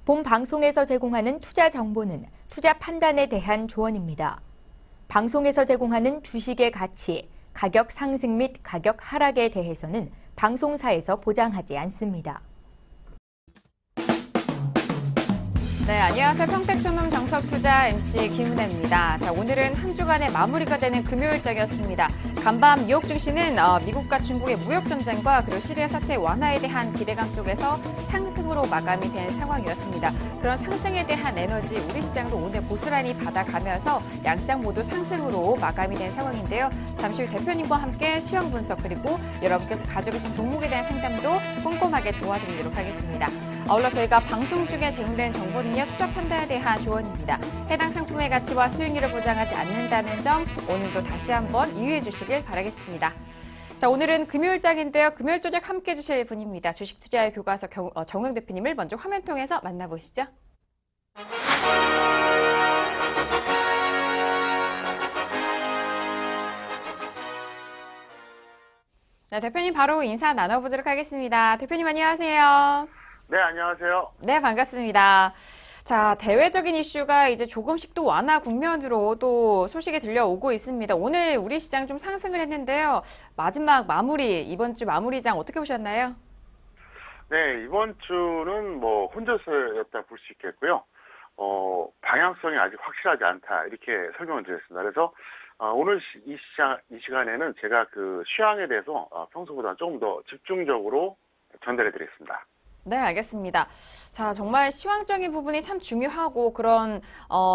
본 방송에서 제공하는 투자 정보는 투자 판단에 대한 조언입니다. 방송에서 제공하는 주식의 가치, 가격 상승 및 가격 하락에 대해서는 방송사에서 보장하지 않습니다. 네, 안녕하세요. 평택촌놈 정석투자 MC 김은혜입니다. 자, 오늘은 한 주간의 마무리가 되는 금요일장이었습니다. 간밤 뉴욕 증시는 미국과 중국의 무역 전쟁과 그리고 시리아 사태 완화에 대한 기대감 속에서 상승으로 마감이 된 상황이었습니다. 그런 상승에 대한 에너지 우리 시장도 오늘 고스란히 받아가면서 양시장 모두 상승으로 마감이 된 상황인데요. 잠시 후 대표님과 함께 시황 분석 그리고 여러분께서 가지고 계신 종목에 대한 상담도 꼼꼼하게 도와드리도록 하겠습니다. 아울러 저희가 방송 중에 제공된 정보는요, 투자 판단에 대한 조언입니다. 해당 상품의 가치와 수익률을 보장하지 않는다는 점 오늘도 다시 한번 유의해 주시길 바라겠습니다. 자, 오늘은 금요일장인데요. 금요일 조작 함께 해주실 분입니다. 주식 투자의 교과서 정우영 대표님을 먼저 화면 통해서 만나보시죠. 네, 대표님 바로 인사 나눠보도록 하겠습니다. 대표님 안녕하세요. 네, 안녕하세요. 네, 반갑습니다. 자, 대외적인 이슈가 이제 조금씩 또 완화 국면으로 또 소식이 들려오고 있습니다. 오늘 우리 시장 좀 상승을 했는데요. 마지막 마무리, 이번 주 마무리장 어떻게 보셨나요? 네, 이번 주는 뭐 혼조세였다 볼 수 있겠고요. 방향성이 아직 확실하지 않다 이렇게 설명을 드렸습니다. 그래서 오늘 이 시간에는 제가 그 시황에 대해서 평소보다 조금 더 집중적으로 전달해 드리겠습니다. 네, 알겠습니다. 자, 정말 시황적인 부분이 참 중요하고 그런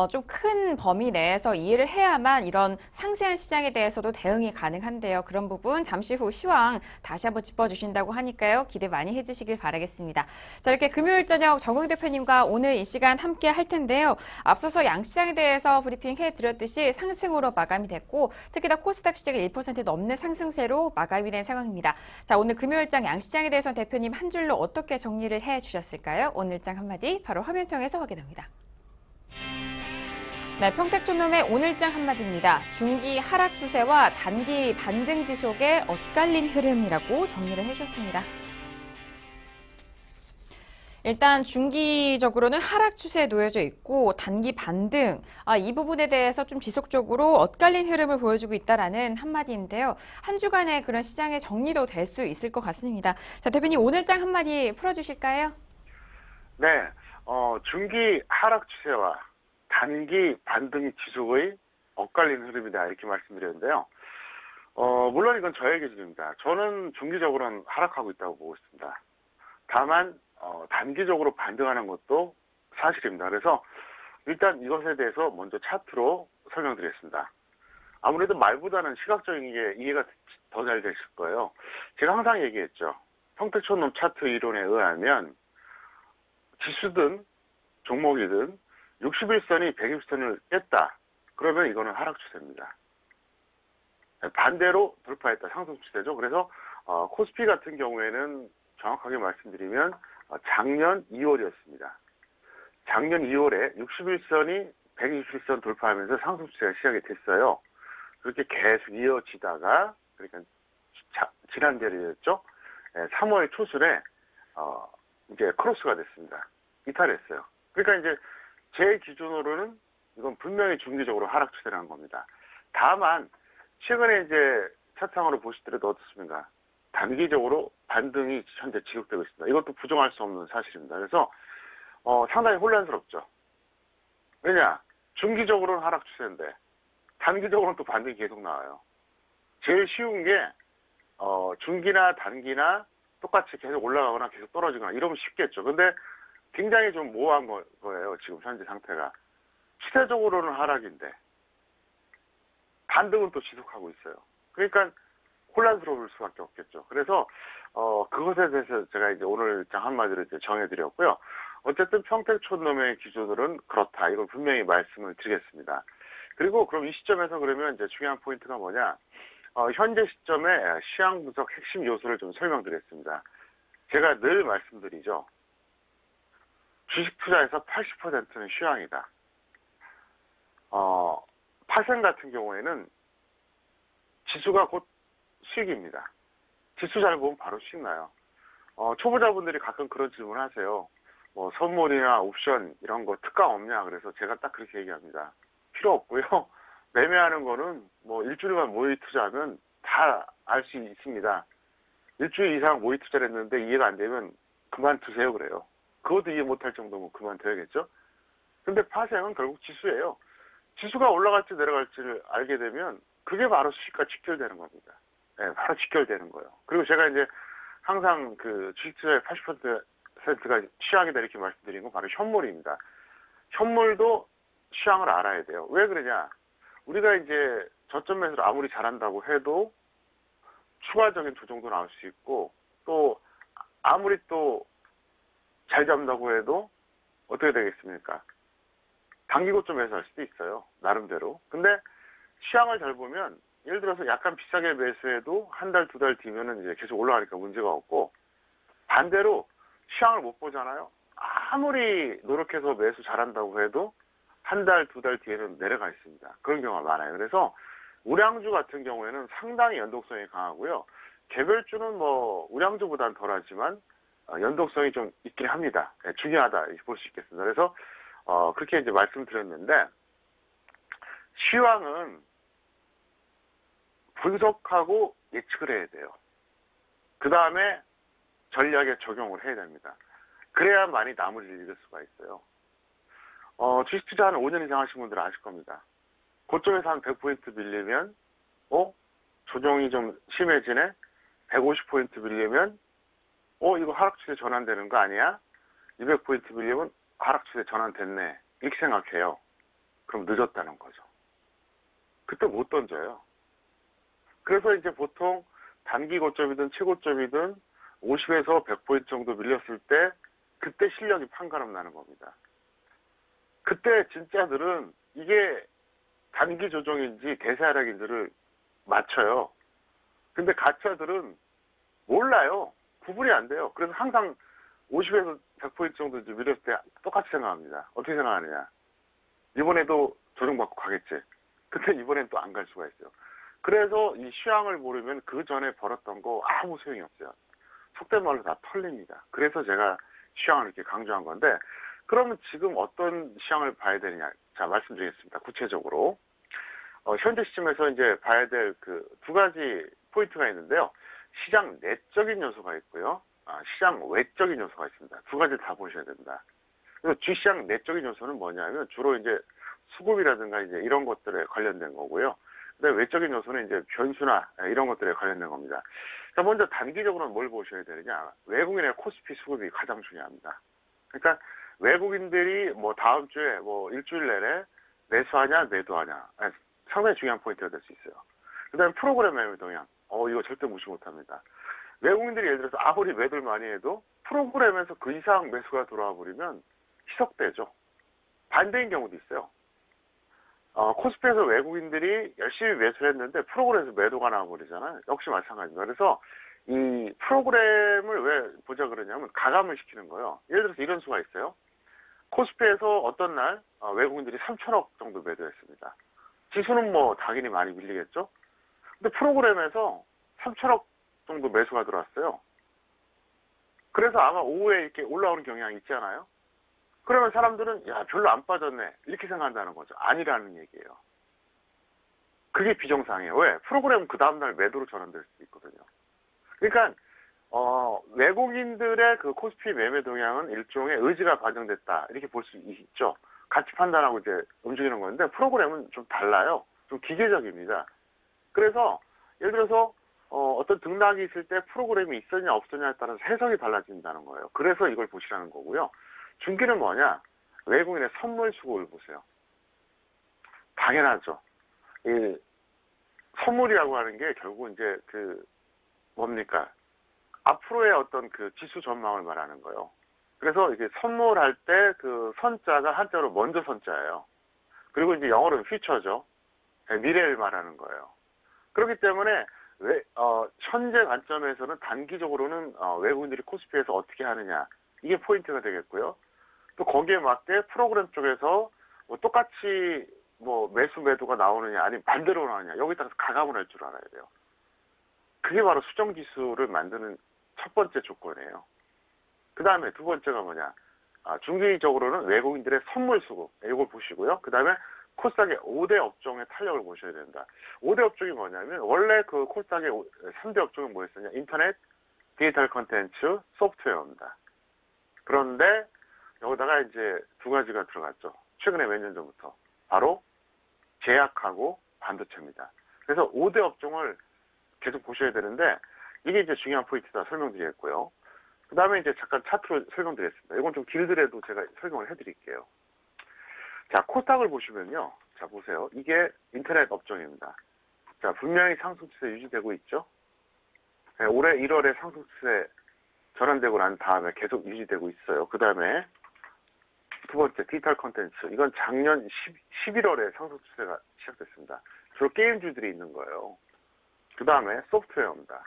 좀 큰 범위 내에서 이해를 해야만 이런 상세한 시장에 대해서도 대응이 가능한데요. 그런 부분 잠시 후 시황 다시 한번 짚어주신다고 하니까요. 기대 많이 해주시길 바라겠습니다. 자, 이렇게 금요일 저녁 정우영 대표님과 오늘 이 시간 함께 할 텐데요. 앞서서 양시장에 대해서 브리핑 해드렸듯이 상승으로 마감이 됐고 특히나 코스닥 시장이 1% 넘는 상승세로 마감이 된 상황입니다. 자, 오늘 금요일장 양시장에 대해서 대표님 한 줄로 어떻게 정리를 해주셨을까요? 오늘장 한마디 바로 화면 통해서 확인합니다. 네, 평택촌놈의 오늘장 한마디입니다. 중기 하락 추세와 단기 반등 지속의 엇갈린 흐름이라고 정리를 해주셨습니다. 일단 중기적으로는 하락 추세에 놓여져 있고 단기 반등, 이 부분에 대해서 좀 지속적으로 엇갈린 흐름을 보여주고 있다라는 한마디인데요. 한 주간의 그런 시장의 정리도 될 수 있을 것 같습니다. 자, 대표님 오늘장 한마디 풀어주실까요? 네, 중기 하락 추세와 단기 반등이 지속의 엇갈린 흐름이다 이렇게 말씀드렸는데요. 물론 이건 저의 기준입니다. 저는 중기적으로는 하락하고 있다고 보고 있습니다. 다만 단기적으로 반등하는 것도 사실입니다. 그래서 일단 이것에 대해서 먼저 차트로 설명드리겠습니다. 아무래도 말보다는 시각적인 게 이해가 더 잘 되실 거예요. 제가 항상 얘기했죠. 평택촌놈 차트 이론에 의하면 지수든 종목이든 61선이 120선을 깼다. 그러면 이거는 하락 추세입니다. 반대로 돌파했다. 상승 추세죠. 그래서 코스피 같은 경우에는 정확하게 말씀드리면 작년 2월이었습니다. 작년 2월에 61선이 120선 돌파하면서 상승 추세가 시작이 됐어요. 그렇게 계속 이어지다가 그러니까 지난달이었죠. 3월 초순에 이제 크로스가 됐습니다. 이탈했어요. 그러니까 이제 제 기준으로는 이건 분명히 중기적으로 하락 추세라는 겁니다. 다만 최근에 이제 차트상으로 보시더라도 어떻습니까? 단기적으로 반등이 현재 지속되고 있습니다. 이것도 부정할 수 없는 사실입니다. 그래서 상당히 혼란스럽죠. 왜냐? 중기적으로는 하락 추세인데 단기적으로는 또 반등이 계속 나와요. 제일 쉬운 게 중기나 단기나 똑같이 계속 올라가거나 계속 떨어지거나 이러면 쉽겠죠. 근데 굉장히 좀 모호한 거예요. 지금 현재 상태가. 추세적으로는 하락인데 반등은 또 지속하고 있어요. 그러니까 혼란스러울 수밖에 없겠죠. 그래서 그것에 대해서 제가 이제 오늘 한마디로 이제 정해드렸고요. 어쨌든 평택촌놈의 기준으로는 그렇다. 이걸 분명히 말씀을 드리겠습니다. 그리고 그럼 이 시점에서 그러면 이제 중요한 포인트가 뭐냐? 현재 시점에 시황 분석 핵심 요소를 좀 설명드리겠습니다. 제가 늘 말씀드리죠. 주식 투자에서 80%는 시황이다. 파생 같은 경우에는 지수가 곧 수익입니다. 지수 잘 보면 바로 수익 나요. 초보자분들이 가끔 그런 질문 하세요. 뭐 선물이나 옵션 이런 거 특강 없냐? 그래서 제가 딱 그렇게 얘기합니다. 필요 없고요. 매매하는 거는 뭐 일주일만 모의 투자하면 다 알 수 있습니다. 일주일 이상 모의 투자를 했는데 이해가 안 되면 그만두세요 그래요. 그것도 이해 못할 정도면 그만둬야겠죠. 근데 파생은 결국 지수예요. 지수가 올라갈지 내려갈지를 알게 되면 그게 바로 수익과 직결되는 겁니다. 네, 바로 직결되는 거예요. 그리고 제가 이제 항상 그 주식 투자의 80%가 시황이다 이렇게 말씀드린 건 바로 현물입니다. 현물도 시황을 알아야 돼요. 왜 그러냐? 우리가 이제 저점 매수를 아무리 잘한다고 해도 추가적인 조정도 나올 수 있고 또 아무리 또 잘 잡는다고 해도 어떻게 되겠습니까? 단기 고점 매수할 수도 있어요. 나름대로. 근데 시황을 잘 보면 예를 들어서 약간 비싸게 매수해도 한 달, 두 달 뒤면은 이제 계속 올라가니까 문제가 없고 반대로 시황을 못 보잖아요. 아무리 노력해서 매수 잘한다고 해도 한 달, 두 달 뒤에는 내려가 있습니다. 그런 경우가 많아요. 그래서 우량주 같은 경우에는 상당히 연동성이 강하고요. 개별주는 뭐 우량주보다는 덜하지만 연동성이 좀 있긴 합니다. 네, 중요하다 이렇게 볼 수 있겠습니다. 그래서 그렇게 이제 말씀드렸는데 시황은 분석하고 예측을 해야 돼요. 그 다음에 전략에 적용을 해야 됩니다. 그래야만이 나무를 읽을 수가 있어요. 주식 투자 한 5년 이상 하신 분들은 아실 겁니다. 고점에서 한 100포인트 밀리면 조정이 좀 심해지네. 150포인트 밀리면 이거 하락 추세 전환되는 거 아니야? 200포인트 밀리면 하락 추세 전환됐네. 이렇게 생각해요. 그럼 늦었다는 거죠. 그때 못 던져요. 그래서 이제 보통 단기 고점이든 최고점이든 50에서 100포인트 정도 밀렸을 때 그때 실력이 판가름 나는 겁니다. 그때 진짜들은 이게 단기 조정인지 대세 하락인지를 맞춰요. 근데 가짜들은 몰라요. 구분이 안 돼요. 그래서 항상 50에서 100포인트 정도 밀렸을 때 똑같이 생각합니다. 어떻게 생각하느냐. 이번에도 조정받고 가겠지. 근데 이번엔 또 안 갈 수가 있어요. 그래서 이 시황을 모르면 그 전에 벌었던 거 아무 소용이 없어요. 속된 말로 다 털립니다. 그래서 제가 시황을 이렇게 강조한 건데 그러면 지금 어떤 시황을 봐야 되느냐. 자, 말씀드리겠습니다. 구체적으로. 현재 시점에서 이제 봐야 될 그 두 가지 포인트가 있는데요. 시장 내적인 요소가 있고요. 시장 외적인 요소가 있습니다. 두 가지 다 보셔야 됩니다. 그래서 주시장 내적인 요소는 뭐냐면 주로 이제 수급이라든가 이제 이런 것들에 관련된 거고요. 그다음에 외적인 요소는 이제 변수나 이런 것들에 관련된 겁니다. 자, 먼저 단기적으로는 뭘 보셔야 되느냐. 외국인의 코스피 수급이 가장 중요합니다. 그러니까 외국인들이 뭐 다음 주에 뭐 일주일 내내 매수하냐 매도하냐 상당히 중요한 포인트가 될 수 있어요. 그다음에 프로그램 매매 동향. 이거 절대 무시 못합니다. 외국인들이 예를 들어서 아무리 매도를 많이 해도 프로그램에서 그 이상 매수가 들어와 버리면 희석되죠. 반대인 경우도 있어요. 코스피에서 외국인들이 열심히 매수를 했는데 프로그램에서 매도가 나와버리잖아요. 역시 마찬가지입니다. 그래서 이 프로그램을 왜 보자 그러냐면 가감을 시키는 거예요. 예를 들어서 이런 수가 있어요. 코스피에서 어떤 날 외국인들이 3천억 정도 매도했습니다. 지수는 뭐 당연히 많이 밀리겠죠. 근데 프로그램에서 3천억 정도 매수가 들어왔어요. 그래서 아마 오후에 이렇게 올라오는 경향이 있잖아요. 그러면 사람들은 야 별로 안 빠졌네 이렇게 생각한다는 거죠. 아니라는 얘기예요. 그게 비정상이에요. 왜? 프로그램은 그 다음날 매도로 전환될 수 있거든요. 그러니까 외국인들의 그 코스피 매매 동향은 일종의 의지가 반영됐다 이렇게 볼 수 있죠. 같이 판단하고 이제 움직이는 건데 프로그램은 좀 달라요. 좀 기계적입니다. 그래서 예를 들어서 어떤 등락이 있을 때 프로그램이 있었냐 없었냐에 따라서 해석이 달라진다는 거예요. 그래서 이걸 보시라는 거고요. 중기는 뭐냐? 외국인의 선물 수급을 보세요. 당연하죠. 이 선물이라고 하는 게 결국 이제 그 뭡니까? 앞으로의 어떤 그 지수 전망을 말하는 거예요. 그래서 이게 선물할 때 그 선자가 한자로 먼저 선자예요. 그리고 이제 영어로는 퓨처죠. 미래를 말하는 거예요. 그렇기 때문에 현재 관점에서는 단기적으로는 외국인들이 코스피에서 어떻게 하느냐 이게 포인트가 되겠고요. 또 거기에 맞게 프로그램 쪽에서 뭐 똑같이 뭐 매수 매도가 나오느냐 아니면 반대로 나오느냐 여기에 따라서 가감을 할 줄 알아야 돼요. 그게 바로 수정 지수를 만드는 첫 번째 조건이에요. 그 다음에 두 번째가 뭐냐? 중기적으로는 외국인들의 선물 수급 이걸 보시고요. 그 다음에 코스닥의 5대 업종의 탄력을 보셔야 된다. 5대 업종이 뭐냐면 원래 그 코스닥의 3대 업종은 뭐였었냐? 인터넷, 디지털 콘텐츠, 소프트웨어입니다. 그런데 여기다가 이제 두 가지가 들어갔죠. 최근에 몇 년 전부터. 바로 제약하고 반도체입니다. 그래서 5대 업종을 계속 보셔야 되는데 이게 이제 중요한 포인트다 설명드리겠고요. 그 다음에 이제 잠깐 차트로 설명드리겠습니다. 이건 좀 길더라도 제가 설명을 해드릴게요. 자, 코스닥을 보시면요. 자, 보세요. 이게 인터넷 업종입니다. 자, 분명히 상승추세 유지되고 있죠. 네, 올해 1월에 상승추세 전환되고 난 다음에 계속 유지되고 있어요. 그 다음에 두 번째 디지털 콘텐츠. 이건 작년 11월에 상승추세가 시작됐습니다. 주로 게임주들이 있는 거예요. 그 다음에 소프트웨어입니다.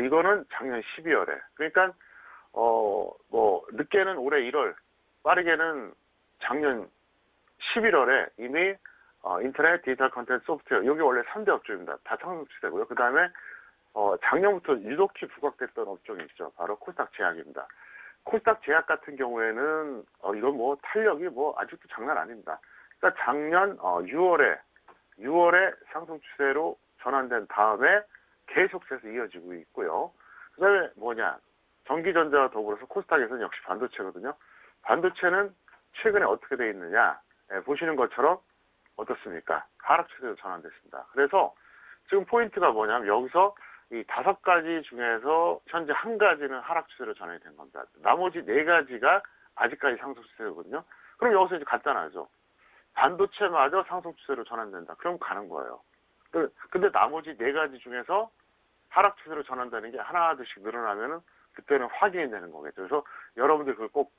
이거는 작년 12월에. 그러니까 뭐 늦게는 올해 1월, 빠르게는 작년 11월에 이미 인터넷, 디지털 콘텐츠, 소프트웨어 여기 원래 3대 업종입니다. 다 상승 추세고요. 그 다음에 작년부터 유독히 부각됐던 업종이 있죠. 바로 코스닥 제약입니다. 코스닥 제약 같은 경우에는 이건 뭐 탄력이 뭐 아직도 장난 아닙니다. 그러니까 작년 6월에 상승 추세로 전환된 다음에 계속해서 이어지고 있고요. 그 다음에 뭐냐? 전기전자와 더불어서 코스닥에서는 역시 반도체거든요. 반도체는 최근에 어떻게 돼 있느냐? 보시는 것처럼 어떻습니까? 하락 추세로 전환됐습니다. 그래서 지금 포인트가 뭐냐면 여기서 이 5가지 중에서 현재 한 가지는 하락 추세로 전환이 된 겁니다. 나머지 4가지가 아직까지 상승 추세거든요. 그럼 여기서 이제 간단하죠. 반도체마저 상승 추세로 전환된다. 그럼 가는 거예요. 근데 나머지 4가지 중에서 하락 추세로 전환되는 게 하나둘씩 늘어나면은 그때는 확인이 되는 거겠죠. 그래서 여러분들 그걸 꼭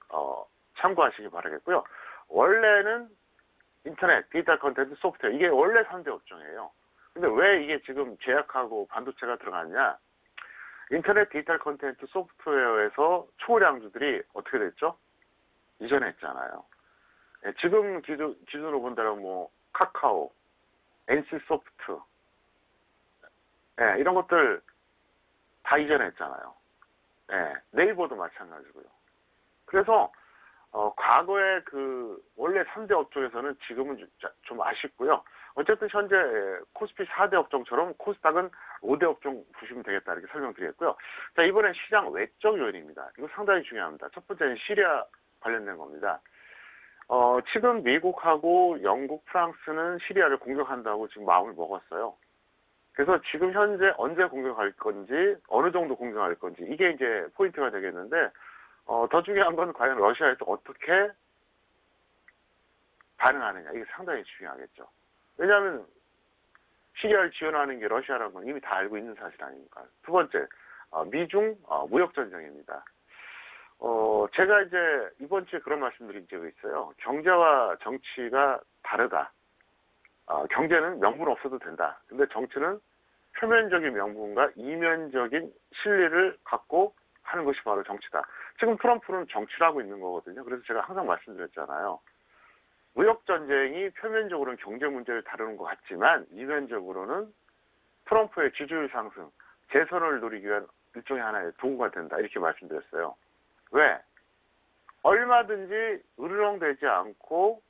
참고하시기 바라겠고요. 원래는 인터넷, 디지털 콘텐츠, 소프트웨어 이게 원래 3대 업종이에요. 근데 왜 이게 지금 제약하고 반도체가 들어갔냐? 인터넷, 디지털 콘텐츠, 소프트웨어에서 초량주들이 어떻게 됐죠? 이전했잖아요. 지금 기준으로 본다면 뭐 카카오, NC소프트, 이런 것들 다 이전했잖아요. 네이버도 마찬가지고요. 그래서 과거에 그 원래 3대 업종에서는 지금은 좀 아쉽고요. 어쨌든 현재 코스피 4대 업종처럼 코스닥은 5대 업종 보시면 되겠다 이렇게 설명드리겠고요. 자, 이번엔 시장 외적 요인입니다. 이거 상당히 중요합니다. 첫 번째는 시리아 관련된 겁니다. 지금 미국하고 영국, 프랑스는 시리아를 공격한다고 지금 마음을 먹었어요. 그래서 지금 현재 언제 공격할 건지, 어느 정도 공격할 건지, 이게 이제 포인트가 되겠는데, 더 중요한 건 과연 러시아에서 어떻게 반응하느냐. 이게 상당히 중요하겠죠. 왜냐하면, 시리아를 지원하는 게 러시아라는 건 이미 다 알고 있는 사실 아닙니까? 두 번째, 미중 무역전쟁입니다. 제가 이제 이번 주에 그런 말씀드린 적이 있어요. 경제와 정치가 다르다. 경제는 명분 없어도 된다. 근데 정치는 표면적인 명분과 이면적인 실리를 갖고 하는 것이 바로 정치다. 지금 트럼프는 정치를 하고 있는 거거든요. 그래서 제가 항상 말씀드렸잖아요. 무역전쟁이 표면적으로는 경제 문제를 다루는 것 같지만 이면적으로는 트럼프의 지지율 상승, 재선을 노리기 위한 일종의 하나의 도구가 된다. 이렇게 말씀드렸어요. 왜? 얼마든지 으르렁대지 않고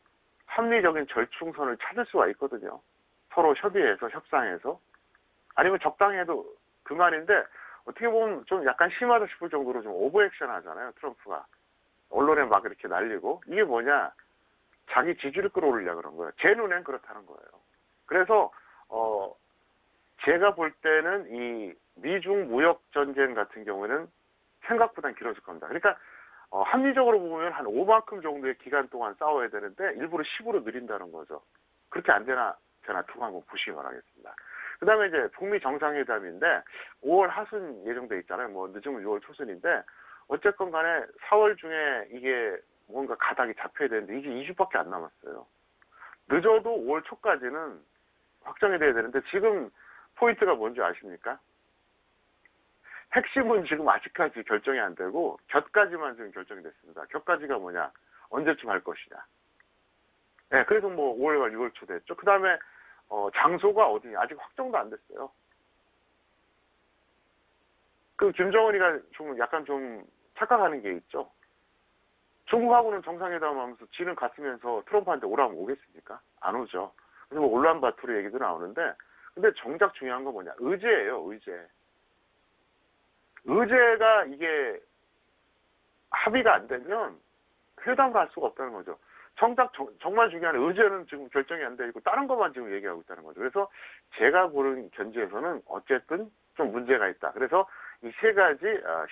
합리적인 절충선을 찾을 수가 있거든요. 서로 협의해서 협상해서. 아니면 적당히 해도 그 말인데 어떻게 보면 좀 약간 심하다 싶을 정도로 좀 오버액션 하잖아요. 트럼프가. 언론에 막 이렇게 날리고. 이게 뭐냐. 자기 지지를 끌어올리려고 그런 거예요. 제 눈엔 그렇다는 거예요. 그래서 제가 볼 때는 이 미중 무역전쟁 같은 경우에는 생각보다는 길어질 겁니다. 그러니까 합리적으로 보면 한 5만큼 정도의 기간 동안 싸워야 되는데 일부러 10으로 늘린다는 거죠. 그렇게 안 되나 두고 한번 보시기 바라겠습니다. 그 다음에 이제 북미 정상회담인데 5월 하순 예정돼 있잖아요. 뭐 늦으면 6월 초순인데 어쨌건 간에 4월 중에 이게 뭔가 가닥이 잡혀야 되는데 이게 2주밖에 안 남았어요. 늦어도 5월 초까지는 확정이 돼야 되는데 지금 포인트가 뭔지 아십니까? 핵심은 지금 아직까지 결정이 안 되고 곁까지만 지금 결정이 됐습니다. 곁까지가 뭐냐? 언제쯤 할 것이냐? 네, 그래서 뭐 5월과 6월 초 됐죠. 그 다음에 장소가 어디냐? 아직 확정도 안 됐어요. 그 김정은이가 좀 약간 좀 착각하는 게 있죠. 중국하고는 정상회담 하면서 지는 갔으면서 트럼프한테 오라면 오겠습니까? 안 오죠. 그래서 뭐 올란바토르 얘기도 나오는데, 근데 정작 중요한 건 뭐냐? 의제예요, 의제. 의제가 이게 합의가 안 되면 회담 갈 수가 없다는 거죠. 정말 중요한 의제는 지금 결정이 안 돼 있고 다른 것만 지금 얘기하고 있다는 거죠. 그래서 제가 보는 견지에서는 어쨌든 좀 문제가 있다. 그래서 이 세 가지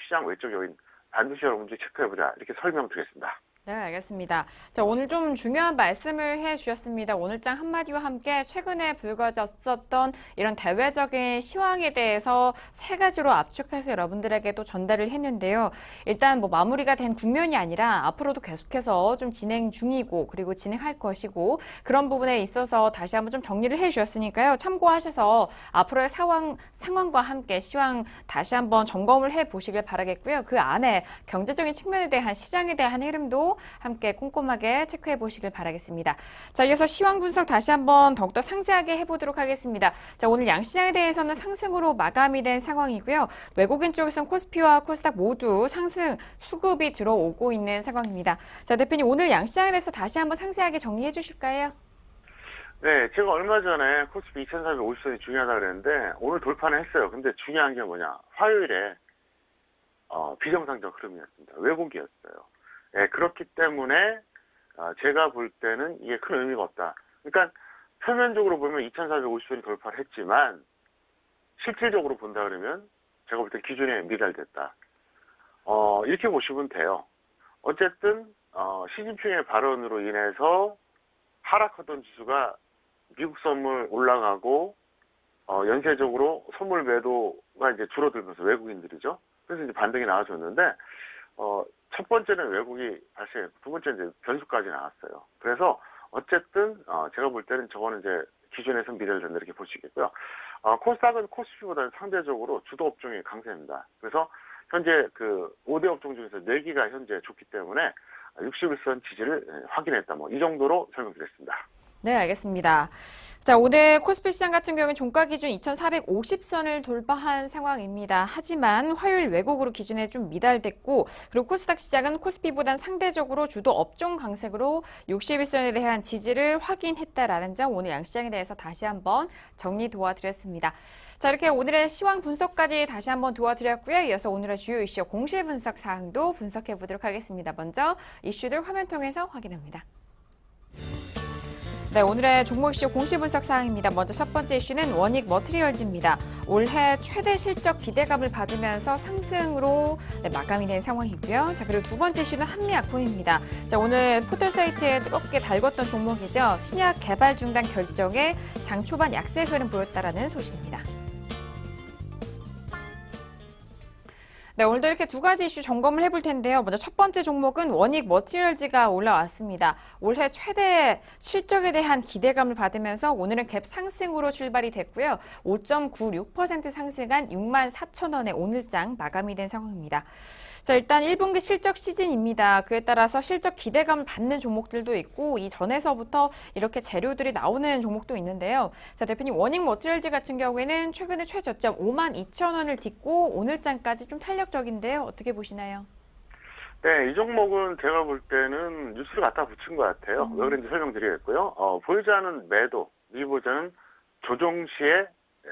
시장 외적 요인 반드시 여러분들이 체크해보자 이렇게 설명드리겠습니다. 네, 알겠습니다. 자, 오늘 좀 중요한 말씀을 해주셨습니다. 오늘장 한마디와 함께 최근에 불거졌었던 이런 대외적인 시황에 대해서 세 가지로 압축해서 여러분들에게도 전달을 했는데요. 일단 뭐 마무리가 된 국면이 아니라 앞으로도 계속해서 좀 진행 중이고 그리고 진행할 것이고 그런 부분에 있어서 다시 한번 좀 정리를 해주셨으니까요. 참고하셔서 앞으로의 상황과 함께 시황 다시 한번 점검을 해보시길 바라겠고요. 그 안에 경제적인 측면에 대한 시장에 대한 흐름도 함께 꼼꼼하게 체크해 보시길 바라겠습니다. 자, 이어서 시황 분석 다시 한번 더욱더 상세하게 해보도록 하겠습니다. 자, 오늘 양시장에 대해서는 상승으로 마감이 된 상황이고요. 외국인 쪽에서는 코스피와 코스닥 모두 상승 수급이 들어오고 있는 상황입니다. 자, 대표님 오늘 양시장에 대해서 다시 한번 상세하게 정리해 주실까요? 네, 제가 얼마 전에 코스피 2450선이 중요하다 그랬는데 오늘 돌파는 했어요. 근데 중요한 게 뭐냐? 화요일에 비정상적 흐름이었습니다. 왜곡이었어요. 네, 그렇기 때문에 제가 볼 때는 이게 큰 의미가 없다. 그러니까 표면적으로 보면 2450선이 돌파를 했지만 실질적으로 본다 그러면 제가 볼 때 기준에 미달됐다. 이렇게 보시면 돼요. 어쨌든 시진핑의 발언으로 인해서 하락하던 지수가 미국 선물 올라가고 연쇄적으로 선물 매도가 이제 줄어들면서 외국인들이죠. 그래서 이제 반등이 나와줬는데 첫 번째는 외국이 발생했고 두 번째는 이제 변수까지 나왔어요. 그래서 어쨌든 제가 볼 때는 저거는 이제 기준에서 미달된다 이렇게 볼 수 있겠고요. 코스닥은 코스피보다는 상대적으로 주도 업종이 강세입니다. 그래서 현재 그 5대 업종 중에서 4개가 현재 좋기 때문에 61선 지지를 확인했다. 뭐 이 정도로 설명드렸습니다. 네, 알겠습니다. 자, 오늘 코스피 시장 같은 경우는 종가 기준 2450선을 돌파한 상황입니다. 하지만 화요일 왜곡으로 기준에 좀 미달됐고 그리고 코스닥 시장은 코스피보단 상대적으로 주도 업종 강세로 61선에 대한 지지를 확인했다라는 점 오늘 양시장에 대해서 다시 한번 정리 도와드렸습니다. 자, 이렇게 오늘의 시황 분석까지 다시 한번 도와드렸고요. 이어서 오늘의 주요 이슈 공시 분석 사항도 분석해 보도록 하겠습니다. 먼저 이슈들 화면 통해서 확인합니다. 네, 오늘의 종목 이슈 공시 분석 사항입니다. 먼저 첫 번째 이슈는 원익 머티리얼즈입니다. 올해 최대 실적 기대감을 받으면서 상승으로 마감이 된 상황이고요. 자, 그리고 두 번째 이슈는 한미약품입니다. 자, 오늘 포털 사이트에 뜨겁게 달궜던 종목이죠. 신약 개발 중단 결정에 장 초반 약세 흐름 보였다라는 소식입니다. 네, 오늘도 이렇게 두 가지 이슈 점검을 해볼 텐데요. 먼저 첫 번째 종목은 원익 머티리얼즈가 올라왔습니다. 올해 최대 실적에 대한 기대감을 받으면서 오늘은 갭 상승으로 출발이 됐고요. 5.96% 상승한 64,000원에 오늘장 마감이 된 상황입니다. 자, 일단 1분기 실적 시즌입니다. 그에 따라서 실적 기대감을 받는 종목들도 있고 이 전에서부터 이렇게 재료들이 나오는 종목도 있는데요. 자, 대표님 원익 머티리얼즈 같은 경우에는 최근에 최저점 52,000원을 딛고 오늘장까지 좀 탄력적인데요. 어떻게 보시나요? 네, 이 종목은 제가 볼 때는 뉴스를 갖다 붙인 것 같아요. 왜 그런지 설명드리겠고요. 보이지 않는 매도, 미보자는 조정 시에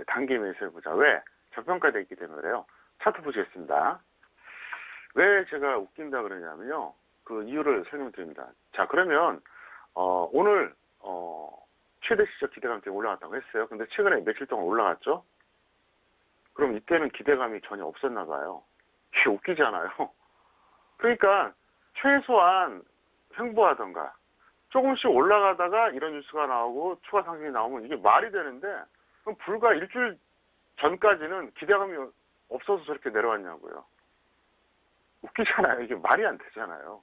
단기 매수해 보자. 왜? 저평가되어 있기 때문에 그래요. 차트 보시겠습니다. 왜 제가 웃긴다 그러냐면요. 그 이유를 설명드립니다. 자, 그러면 오늘 최대 시적 기대감 때문에 올라갔다고 했어요. 근데 최근에 며칠 동안 올라갔죠? 그럼 이때는 기대감이 전혀 없었나 봐요. 이게 웃기잖아요. 그러니까 최소한 횡보하던가 조금씩 올라가다가 이런 뉴스가 나오고 추가 상승이 나오면 이게 말이 되는데 그럼 불과 일주일 전까지는 기대감이 없어서 저렇게 내려왔냐고요. 웃기잖아요. 이게 말이 안 되잖아요.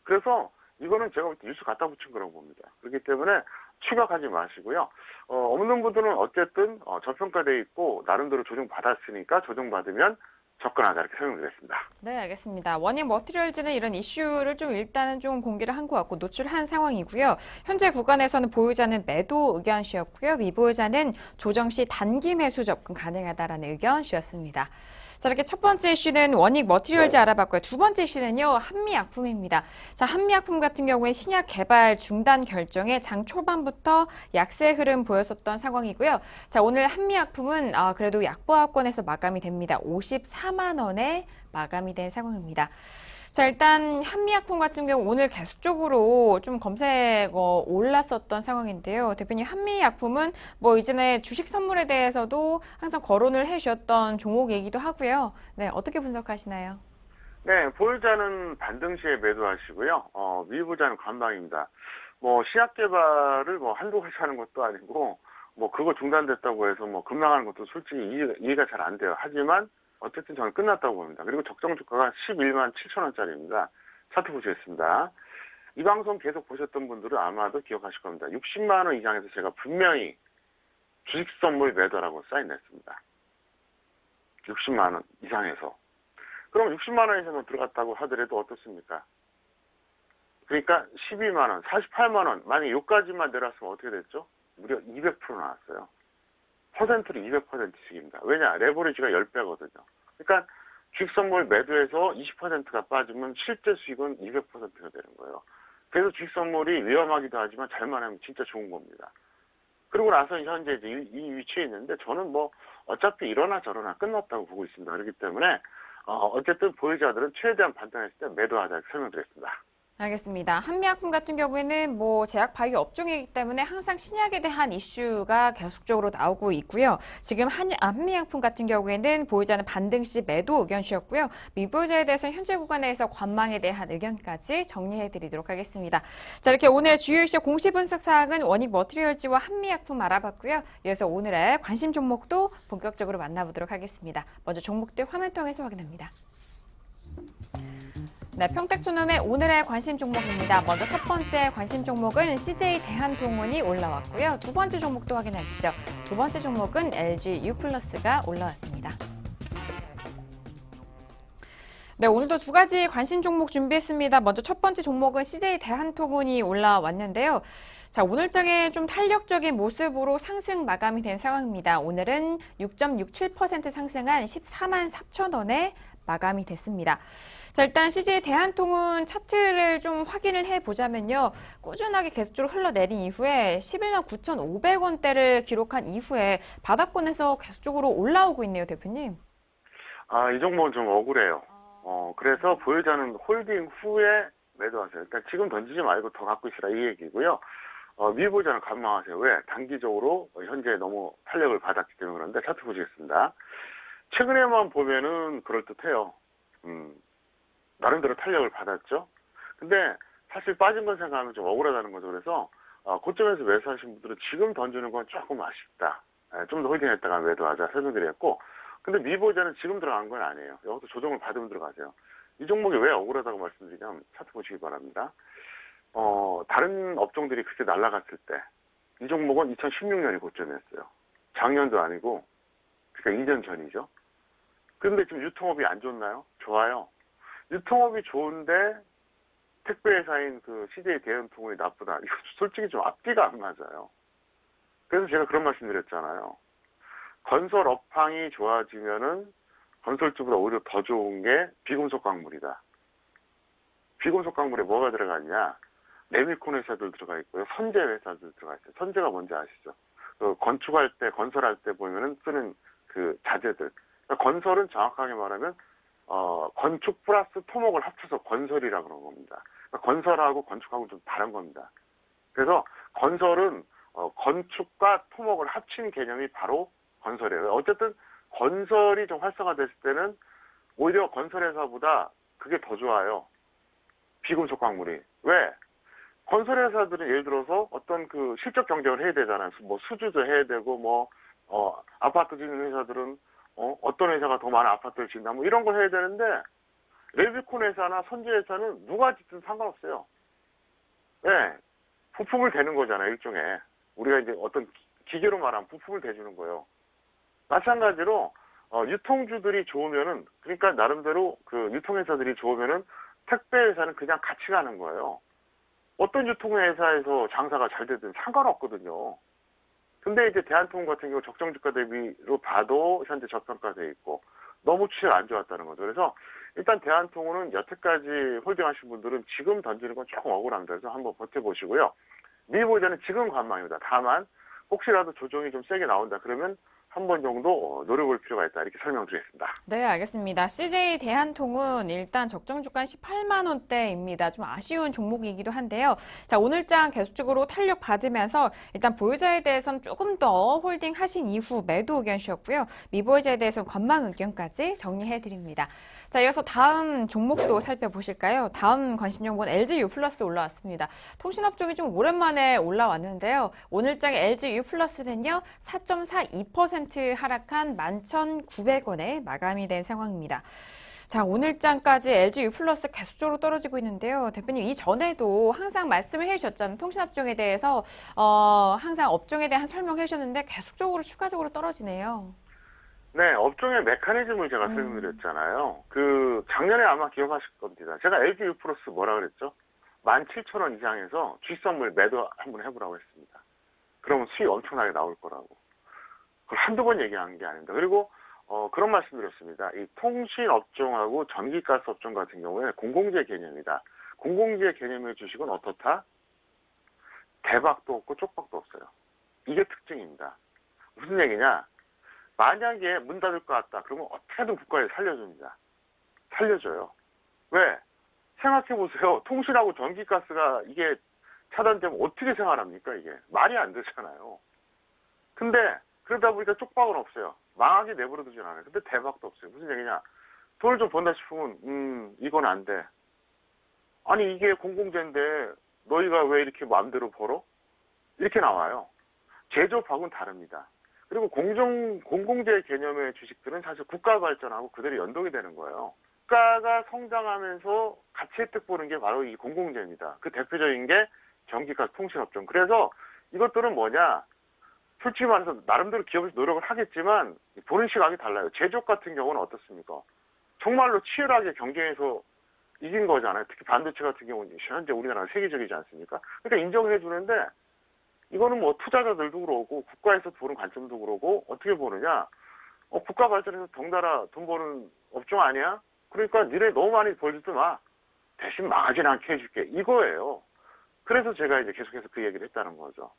그래서 이거는 제가 볼 때 뉴스 갖다 붙인 거라고 봅니다. 그렇기 때문에 추격하지 마시고요. 없는 분들은 어쨌든 저평가돼 있고 나름대로 조정받았으니까 조정받으면 접근하자 이렇게 설명드렸습니다. 네, 알겠습니다. 원익 머티리얼즈는 이런 이슈를 좀 일단은 좀 공개를 한 것 같고 노출한 상황이고요. 현재 구간에서는 보유자는 매도 의견이었고요. 미보유자는 조정 시 단기 매수 접근 가능하다라는 의견이었습니다. 자, 이렇게 첫 번째 이슈는 원익 머티리얼즈 알아봤고요. 두 번째 이슈는요, 한미약품입니다. 자, 한미약품 같은 경우에 신약 개발 중단 결정에 장 초반부터 약세 흐름 보였었던 상황이고요. 자, 오늘 한미약품은 그래도 약보합권에서 마감이 됩니다. 54만 원에 마감이 된 상황입니다. 자, 일단 한미약품 같은 경우 오늘 계속적으로 좀 검색 올랐었던 상황인데요. 대표님, 한미약품은 뭐 이전에 주식 선물에 대해서도 항상 거론을 해주셨던 종목이기도 하고요. 네, 어떻게 분석하시나요? 네, 보유자는 반등 시에 매도하시고요. 미보유자는 관망입니다. 뭐 시약 개발을 뭐 한두 가지 하는 것도 아니고 뭐 그거 중단됐다고 해서 뭐 급락하는 것도 솔직히 이해가 잘 안 돼요. 하지만 어쨌든 저는 끝났다고 봅니다. 그리고 적정 주가가 11만 7천 원짜리입니다. 차트 보시겠습니다. 이 방송 계속 보셨던 분들은 아마도 기억하실 겁니다. 60만 원 이상에서 제가 분명히 주식 선물 매도라고 사인했습니다. 60만 원 이상에서. 그럼 60만 원 이상 들어갔다고 하더라도 어떻습니까? 그러니까 12만 원, 48만 원, 만약에 여기까지만 내렸으면 어떻게 됐죠? 무려 200% 나왔어요. 퍼센트로 200%씩입니다. 왜냐? 레버리지가 10배거든요. 그러니까 주식 선물 매도해서 20%가 빠지면 실제 수익은 200%가 되는 거예요. 그래서 주식 선물이 위험하기도 하지만 잘만 하면 진짜 좋은 겁니다. 그리고 나서 현재 이제 이 위치에 있는데 저는 뭐 어차피 이러나 저러나 끝났다고 보고 있습니다. 그렇기 때문에 어쨌든 보유자들은 최대한 판단했을 때 매도하자 이렇게 설명드렸습니다. 알겠습니다. 한미약품 같은 경우에는 뭐 제약 바이오 업종이기 때문에 항상 신약에 대한 이슈가 계속적으로 나오고 있고요. 지금 한미약품 같은 경우에는 보유자는 반등 시 매도 의견이었고요. 미보유자에 대해서는 현재 구간에서 관망에 대한 의견까지 정리해드리도록 하겠습니다. 자, 이렇게 오늘의 주요 이슈 공시 분석 사항은 원익 머티리얼즈와 한미약품 알아봤고요. 이어서 오늘의 관심 종목도 본격적으로 만나보도록 하겠습니다. 먼저 종목들 화면 통해서 확인합니다. 네, 평택초놈의 오늘의 관심 종목입니다. 먼저 첫 번째 관심 종목은 CJ 대한통운이 올라왔고요. 두 번째 종목도 확인하시죠. 두 번째 종목은 LG U+가 올라왔습니다. 네, 오늘도 두 가지 관심 종목 준비했습니다. 먼저 첫 번째 종목은 CJ 대한통운이 올라왔는데요. 자, 오늘장에 좀 탄력적인 모습으로 상승 마감이 된 상황입니다. 오늘은 6.67% 상승한 14만 4천 원에 마감이 됐습니다. 자, 일단 CJ 대한통운 차트를 좀 확인을 해보자면요. 꾸준하게 계속적으로 흘러내린 이후에 11만 9,500원대를 기록한 이후에 바닥권에서 계속적으로 올라오고 있네요, 대표님. 이 종목은 좀 억울해요. 그래서 보유자는 홀딩 후에 매도하세요. 그러니까 지금 던지지 말고 더 갖고 있으라 이 얘기고요. 미보유자는 관망하세요. 왜? 단기적으로 현재 너무 탄력을 받았기 때문에 그런데 차트 보시겠습니다. 최근에만 보면은 그럴듯해요. 나름대로 탄력을 받았죠. 근데 사실 빠진 건 생각하면 좀 억울하다는 거죠. 그래서 고점에서 매수하신 분들은 지금 던지는 건 조금 아쉽다. 좀 더 홀딩했다가 매도하자 설명드렸고, 근데 미보유자는 지금 들어간 건 아니에요. 여기서 조정을 받으면 들어가세요. 이 종목이 왜 억울하다고 말씀드리냐면 차트 보시기 바랍니다. 다른 업종들이 그렇게 날아갔을 때 이 종목은 2016년이 고점이었어요. 작년도 아니고 그러니까 2년 전이죠. 그런데 지금 유통업이 안 좋나요? 좋아요. 유통업이 좋은데 택배회사인 그 CJ 대한통운이 나쁘다. 이거 솔직히 좀 앞뒤가 안 맞아요. 그래서 제가 그런 말씀 드렸잖아요. 건설 업황이 좋아지면은 건설주보다 오히려 더 좋은 게 비금속 광물이다. 비금속 광물에 뭐가 들어갔냐? 레미콘 회사들 들어가 있고요. 선재 회사들 들어가 있어요. 선재가 뭔지 아시죠? 그 건축할 때, 건설할 때 보면은 쓰는 그 자재들. 그러니까 건설은 정확하게 말하면 건축 플러스 토목을 합쳐서 건설이라 그런 겁니다. 그러니까 건설하고 건축하고 좀 다른 겁니다. 그래서 건설은 건축과 토목을 합친 개념이 바로 건설이에요. 어쨌든 건설이 좀 활성화됐을 때는 오히려 건설회사보다 그게 더 좋아요. 비금속 광물이. 왜? 건설회사들은 예를 들어서 어떤 그 실적 경쟁을 해야 되잖아요. 뭐 수주도 해야 되고 뭐 아파트 짓는 회사들은 어떤 회사가 더 많은 아파트를 짓나 뭐 이런 걸 해야 되는데 레미콘 회사나 선재 회사는 누가 짓든 상관없어요. 네. 부품을 대는 거잖아요, 일종의. 우리가 이제 어떤 기계로 말하면 부품을 대주는 거예요. 마찬가지로 유통주들이 좋으면은, 그러니까 나름대로 그 유통회사들이 좋으면은 택배회사는 그냥 같이 가는 거예요. 어떤 유통회사에서 장사가 잘 되든 상관없거든요. 근데 이제 대한통운 같은 경우 적정주가 대비로 봐도 현재 저평가돼 있고 너무 추세가 안 좋았다는 거죠. 그래서 일단 대한통운은 여태까지 홀딩하신 분들은 지금 던지는 건 조금 억울합니다. 그래서 한번 버텨보시고요. 미보이자는 지금 관망입니다. 다만 혹시라도 조정이 좀 세게 나온다 그러면 한 번 정도 노려볼 필요가 있다, 이렇게 설명드리겠습니다. 네, 알겠습니다. CJ 대한통운 일단 적정 주가 18만 원대입니다. 좀 아쉬운 종목이기도 한데요. 자, 오늘장 계속적으로 탄력 받으면서 일단 보유자에 대해서는 조금 더 홀딩 하신 이후 매도 의견이셨고요. 미보유자에 대해서는 관망 의견까지 정리해 드립니다. 자, 이어서 다음 종목도 살펴보실까요? 다음 관심 종목은 LG유플러스 올라왔습니다. 통신업종이 좀 오랜만에 올라왔는데요. 오늘장의 LG유플러스는요, 4.42% 하락한 11,900원에 마감이 된 상황입니다. 자, 오늘장까지 LG유플러스 계속적으로 떨어지고 있는데요. 대표님, 이전에도 항상 말씀을 해주셨잖아요. 통신업종에 대해서 항상 업종에 대한 설명해 주셨는데 계속적으로 추가적으로 떨어지네요. 네, 업종의 메커니즘을 제가 설명드렸잖아요. 작년에 아마 기억하실 겁니다. 제가 LG유플러스 뭐라 그랬죠? 17,000원 이상에서 주식선물 매도 한번 해보라고 했습니다. 그러면 수익 엄청나게 나올 거라고. 그걸 한두 번 얘기한 게 아닙니다. 그리고 그런 말씀드렸습니다. 이 통신업종하고 전기가스 업종 같은 경우에 공공재 개념이다. 공공재 개념의 주식은 어떻다? 대박도 없고 쪽박도 없어요. 이게 특징입니다. 무슨 얘기냐? 만약에 문 닫을 것 같다. 그러면 어떻게든 국가에 살려줍니다. 살려줘요. 왜? 생각해보세요. 통신하고 전기가스가 이게 차단되면 어떻게 생활합니까, 이게? 말이 안 되잖아요. 근데 그러다 보니까 쪽박은 없어요. 망하게 내버려두진 않아요. 근데 대박도 없어요. 무슨 얘기냐? 돈을 좀 번다 싶으면 이건 안 돼. 아니, 이게 공공재인데 너희가 왜 이렇게 마음대로 벌어? 이렇게 나와요. 제조업하고는 다릅니다. 그리고 공공재 개념의 주식들은 사실 국가 발전하고 그대로 연동이 되는 거예요. 국가가 성장하면서 같이 혜택 보는 게 바로 이 공공재입니다. 그 대표적인 게 전기가스 통신업종. 그래서 이것들은 뭐냐? 솔직히 말해서 나름대로 기업에서 노력을 하겠지만 보는 시각이 달라요. 제조업 같은 경우는 어떻습니까? 정말로 치열하게 경쟁해서 이긴 거잖아요. 특히 반도체 같은 경우는 현재 우리나라가 세계적이지 않습니까? 그러니까 인정해 주는데 이거는 뭐 투자자들도 그러고 국가에서 보는 관점도 그러고 어떻게 보느냐? 국가 발전해서 덩달아 돈 버는 업종 아니야? 그러니까 니네 너무 많이 벌지도 마. 대신 망하진 않게 해줄게. 이거예요. 그래서 제가 이제 계속해서 그 얘기를 했다는 거죠.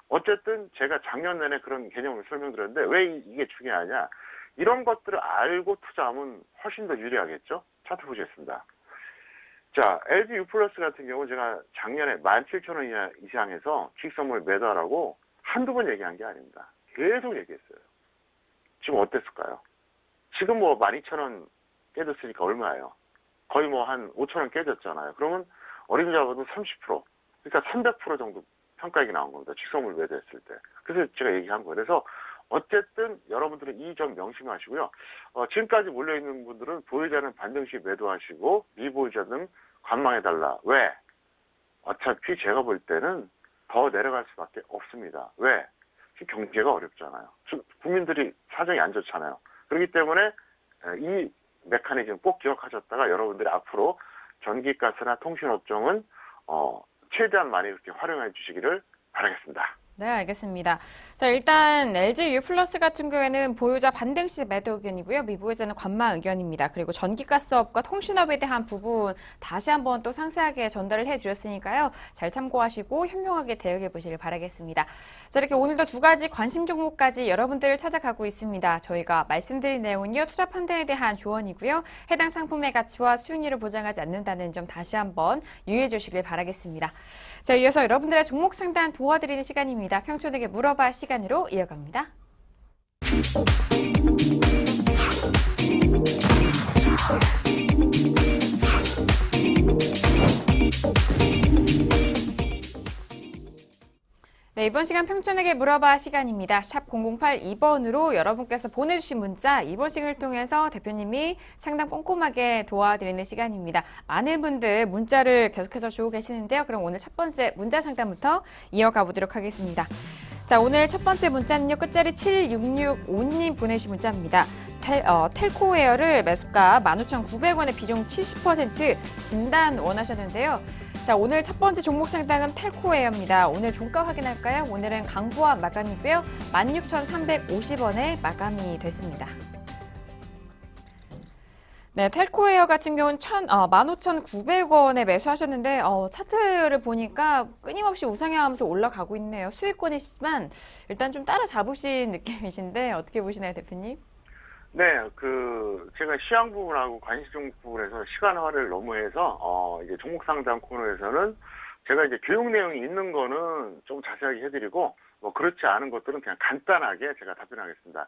어쨌든 제가 작년 내내 그런 개념을 설명드렸는데 왜 이게 중요하냐? 이런 것들을 알고 투자하면 훨씬 더 유리하겠죠? 차트 보시겠습니다. 자, LG유플러스 같은 경우 제가 작년에 17,000원 이상에서 주식선물 매도하라고 한두 번 얘기한 게 아닙니다. 계속 얘기했어요. 지금 어땠을까요? 지금 뭐 12,000원 깨졌으니까 얼마예요? 거의 뭐 한 5,000원 깨졌잖아요. 그러면 어림잡아도 30%, 그러니까 300% 정도 평가액이 나온 겁니다. 주식선물 매도했을 때. 그래서 제가 얘기한 거예요. 그래서 어쨌든 여러분들은 이 점 명심하시고요. 지금까지 몰려있는 분들은 보유자는 반등시 매도하시고 미보유자는 관망해달라. 왜? 어차피 제가 볼 때는 더 내려갈 수밖에 없습니다. 왜? 지금 경제가 어렵잖아요. 국민들이 사정이 안 좋잖아요. 그렇기 때문에 이 메커니즘 꼭 기억하셨다가 여러분들이 앞으로 전기가스나 통신업종은 최대한 많이 이렇게 활용해 주시기를 바라겠습니다. 네, 알겠습니다. 자, 일단 LG유플러스 같은 경우에는 보유자 반등시 매도 의견이고요. 미보유자는 관망 의견입니다. 그리고 전기가스업과 통신업에 대한 부분 다시 한번 또 상세하게 전달을 해주셨으니까요. 잘 참고하시고 현명하게 대응해 보시길 바라겠습니다. 자, 이렇게 오늘도 두 가지 관심 종목까지 여러분들을 찾아가고 있습니다. 저희가 말씀드린 내용은요. 투자 판단에 대한 조언이고요. 해당 상품의 가치와 수익률을 보장하지 않는다는 점 다시 한번 유의해 주시길 바라겠습니다. 자, 이어서 여러분들의 종목 상담 도와드리는 시간입니다. 평촌에게 물어봐 시간으로 이어갑니다. 네, 네, 이번 시간 평촌에게 물어봐 시간입니다. 샵 0082번으로 여러분께서 보내주신 문자, 이번 시간을 통해서 대표님이 상담 꼼꼼하게 도와드리는 시간입니다. 많은 분들 문자를 계속해서 주고 계시는데요. 그럼 오늘 첫 번째 문자 상담부터 이어가 보도록 하겠습니다. 자, 오늘 첫 번째 문자는요. 끝자리 7665님 보내신 문자입니다. 텔코웨어를 매수가 15,900원에 비중 70% 진단 원하셨는데요. 자, 오늘 첫 번째 종목 상담은 텔코웨어입니다. 오늘 종가 확인할까요? 오늘은 강보합 마감이고요. 16,350원에 마감이 됐습니다. 네, 텔코웨어 같은 경우는 15,900원에 매수하셨는데 차트를 보니까 끊임없이 우상향하면서 올라가고 있네요. 수익권이시지만 일단 좀 따라잡으신 느낌이신데 어떻게 보시나요, 대표님? 네, 제가 시황 부분하고 관심 종목 부분에서 시간화를 너무 해서, 이제 종목 상담 코너에서는 제가 이제 교육 내용이 있는 거는 좀 자세하게 해드리고, 그렇지 않은 것들은 그냥 간단하게 제가 답변하겠습니다.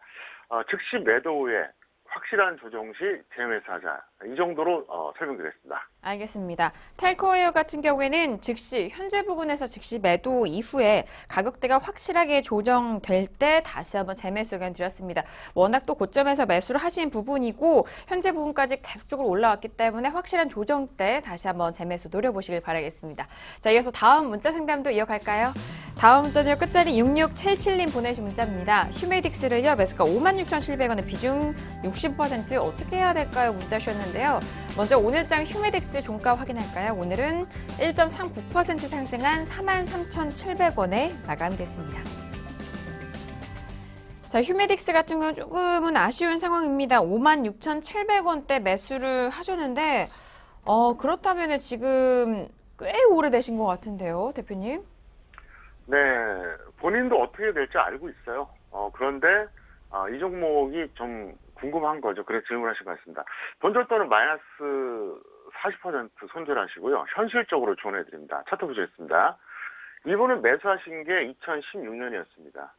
즉시 매도 후에 확실한 조정 시 재매수하자. 이 정도로 설명드렸습니다. 알겠습니다. 텔코웨어 같은 경우에는 즉시 현재 부근에서 즉시 매도 이후에 가격대가 확실하게 조정될 때 다시 한번 재매수 의견 드렸습니다. 워낙 또 고점에서 매수를 하신 부분이고 현재 부분까지 계속적으로 올라왔기 때문에 확실한 조정 때 다시 한번 재매수 노려보시길 바라겠습니다. 자, 이어서 다음 문자 상담도 이어갈까요? 다음 문자는요. 끝자리 6677님 보내신 문자입니다. 휴메딕스를요. 매수가 56,700원에 비중 60% 어떻게 해야 될까요? 문자 주셨는데요. 먼저 오늘장 휴메딕스 종가 확인할까요? 오늘은 1.39% 상승한 43,700원에 마감이 됐습니다. 자, 휴메딕스 같은 경우는 조금은 아쉬운 상황입니다. 56,700원대 매수를 하셨는데 그렇다면 지금 꽤 오래되신 것 같은데요, 대표님? 네, 본인도 어떻게 될지 알고 있어요. 그런데 이 종목이 좀 궁금한 거죠. 그래서 질문하신 것 같습니다. 본절도는 마이너스 40% 손절하시고요. 현실적으로 조언해드립니다. 차트 보시겠습니다. 이분은 매수하신 게 2016년이었습니다.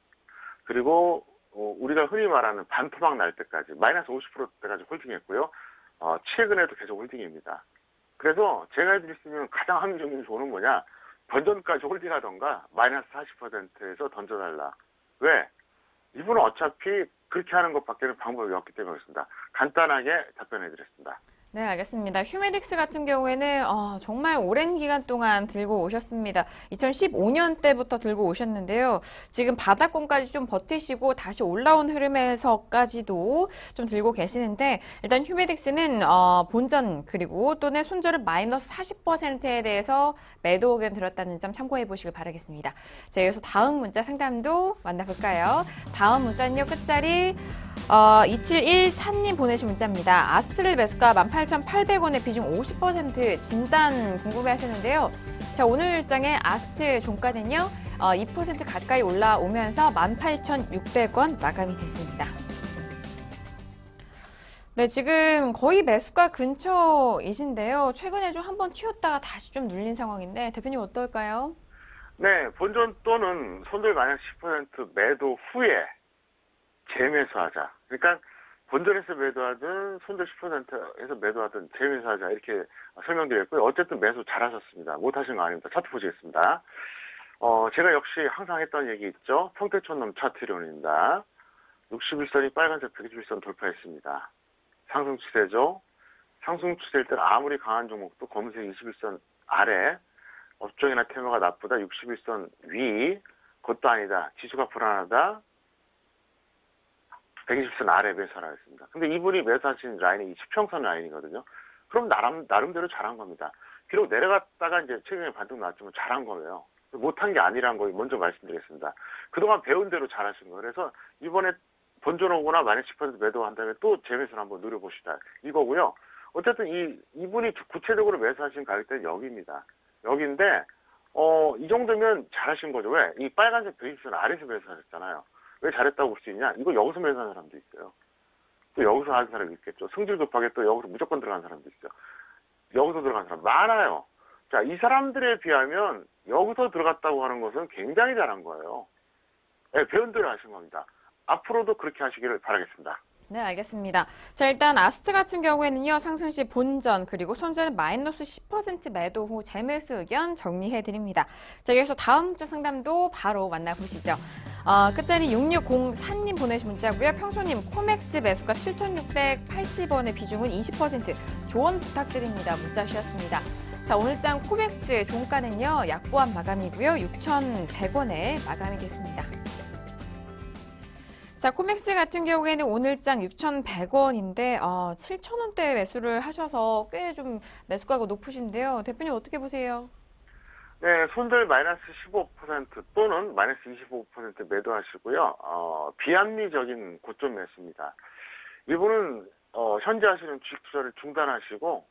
그리고 우리가 흔히 말하는 반토막 날 때까지 마이너스 50%대까지 홀딩했고요. 최근에도 계속 홀딩입니다. 그래서 제가 해드릴 수 있는 가장 합리적인 조언은 뭐냐? 번전까지 홀딩하던가 마이너스 40%에서 던져달라. 왜? 이분은 어차피 그렇게 하는 것밖에는 방법이 없기 때문에 그렇습니다. 간단하게 답변해드렸습니다. 네, 알겠습니다. 휴메딕스 같은 경우에는 정말 오랜 기간 동안 들고 오셨습니다. 2015년 때부터 들고 오셨는데요. 지금 바닥권까지 좀 버티시고 다시 올라온 흐름에서까지도 좀 들고 계시는데 일단 휴메딕스는 본전 그리고 또는 손절은 마이너스 40%에 대해서 매도 의견 들었다는 점 참고해 보시길 바라겠습니다. 자, 여기서 다음 문자 상담도 만나볼까요? 다음 문자는요. 끝자리 2714님 보내신 문자입니다. 아스트를 매수가 18,800원에 비중 50% 진단 궁금해 하셨는데요. 자, 오늘 일장의 아스트 종가는요. 2% 가까이 올라오면서 18,600원 마감이 됐습니다. 네, 지금 거의 매수가 근처이신데요. 최근에 좀 한번 튀었다가 다시 좀 눌린 상황인데 대표님 어떨까요? 네, 본전 또는 손절 마이너스 10% 매도 후에 재매수하자. 그러니까 본전에서 매도하든 손절 10%에서 매도하든 재매수하자 이렇게 설명드렸고요. 어쨌든 매수 잘하셨습니다. 못하신 거 아닙니다. 차트 보시겠습니다. 제가 역시 항상 했던 얘기 있죠. 평택촌놈 차트론입니다. 61선이 빨간색 121선 돌파했습니다. 상승 추세죠. 상승 추세일 때는 아무리 강한 종목도 검은색 21선 아래 업종이나 테마가 나쁘다 61선 위 그것도 아니다. 지수가 불안하다. 120선 아래 매수하라 했습니다. 근데 이분이 매수하신 라인이 10평선 라인이거든요. 그럼 나름대로 잘한 겁니다. 비록 내려갔다가 이제 최근에 반등 나왔지만 잘한 거예요. 못한 게 아니란 거 먼저 말씀드리겠습니다. 그동안 배운 대로 잘하신 거예요. 그래서 이번에 본전 오거나 마이너스 10% 매도한 다음에 또 재매수를 한번 노려보시다. 이거고요. 어쨌든 이분이 구체적으로 매수하신 가격대는 여기입니다. 여기인데, 이 정도면 잘하신 거죠. 왜? 이 빨간색 120선 아래에서 매수하셨잖아요. 왜 잘했다고 볼 수 있냐? 이거 여기서 매수하는 사람도 있어요. 또 여기서 하는 사람이 있겠죠. 승질 급하게 또 여기서 무조건 들어가는 사람도 있어요. 여기서 들어가는 사람 많아요. 자, 이 사람들에 비하면 여기서 들어갔다고 하는 것은 굉장히 잘한 거예요. 네, 배운 대로 하신 겁니다. 앞으로도 그렇게 하시기를 바라겠습니다. 네, 알겠습니다. 자, 일단 아스트 같은 경우에는요, 상승 시 본전 그리고 손절은 마이너스 10% 매도 후 재매수 의견 정리해 드립니다. 자, 여기서 다음 문자 상담도 바로 만나보시죠. 끝자리 6604님 보내신 문자고요. 평소님 코맥스 매수가 7,680원의 비중은 20%. 조언 부탁드립니다. 문자 주셨습니다. 자, 오늘장 코맥스 종가는요, 약보합 마감이고요. 6,100원에 마감이 됐습니다. 자, 코맥스 같은 경우에는 오늘장 6,100원인데 7,000원대 매수를 하셔서 꽤 좀 매수가가 높으신데요. 대표님 어떻게 보세요? 네, 손절 마이너스 15% 또는 마이너스 25% 매도하시고요. 비합리적인 고점 매수입니다. 이분은 현재 하시는 주식 투자를 중단하시고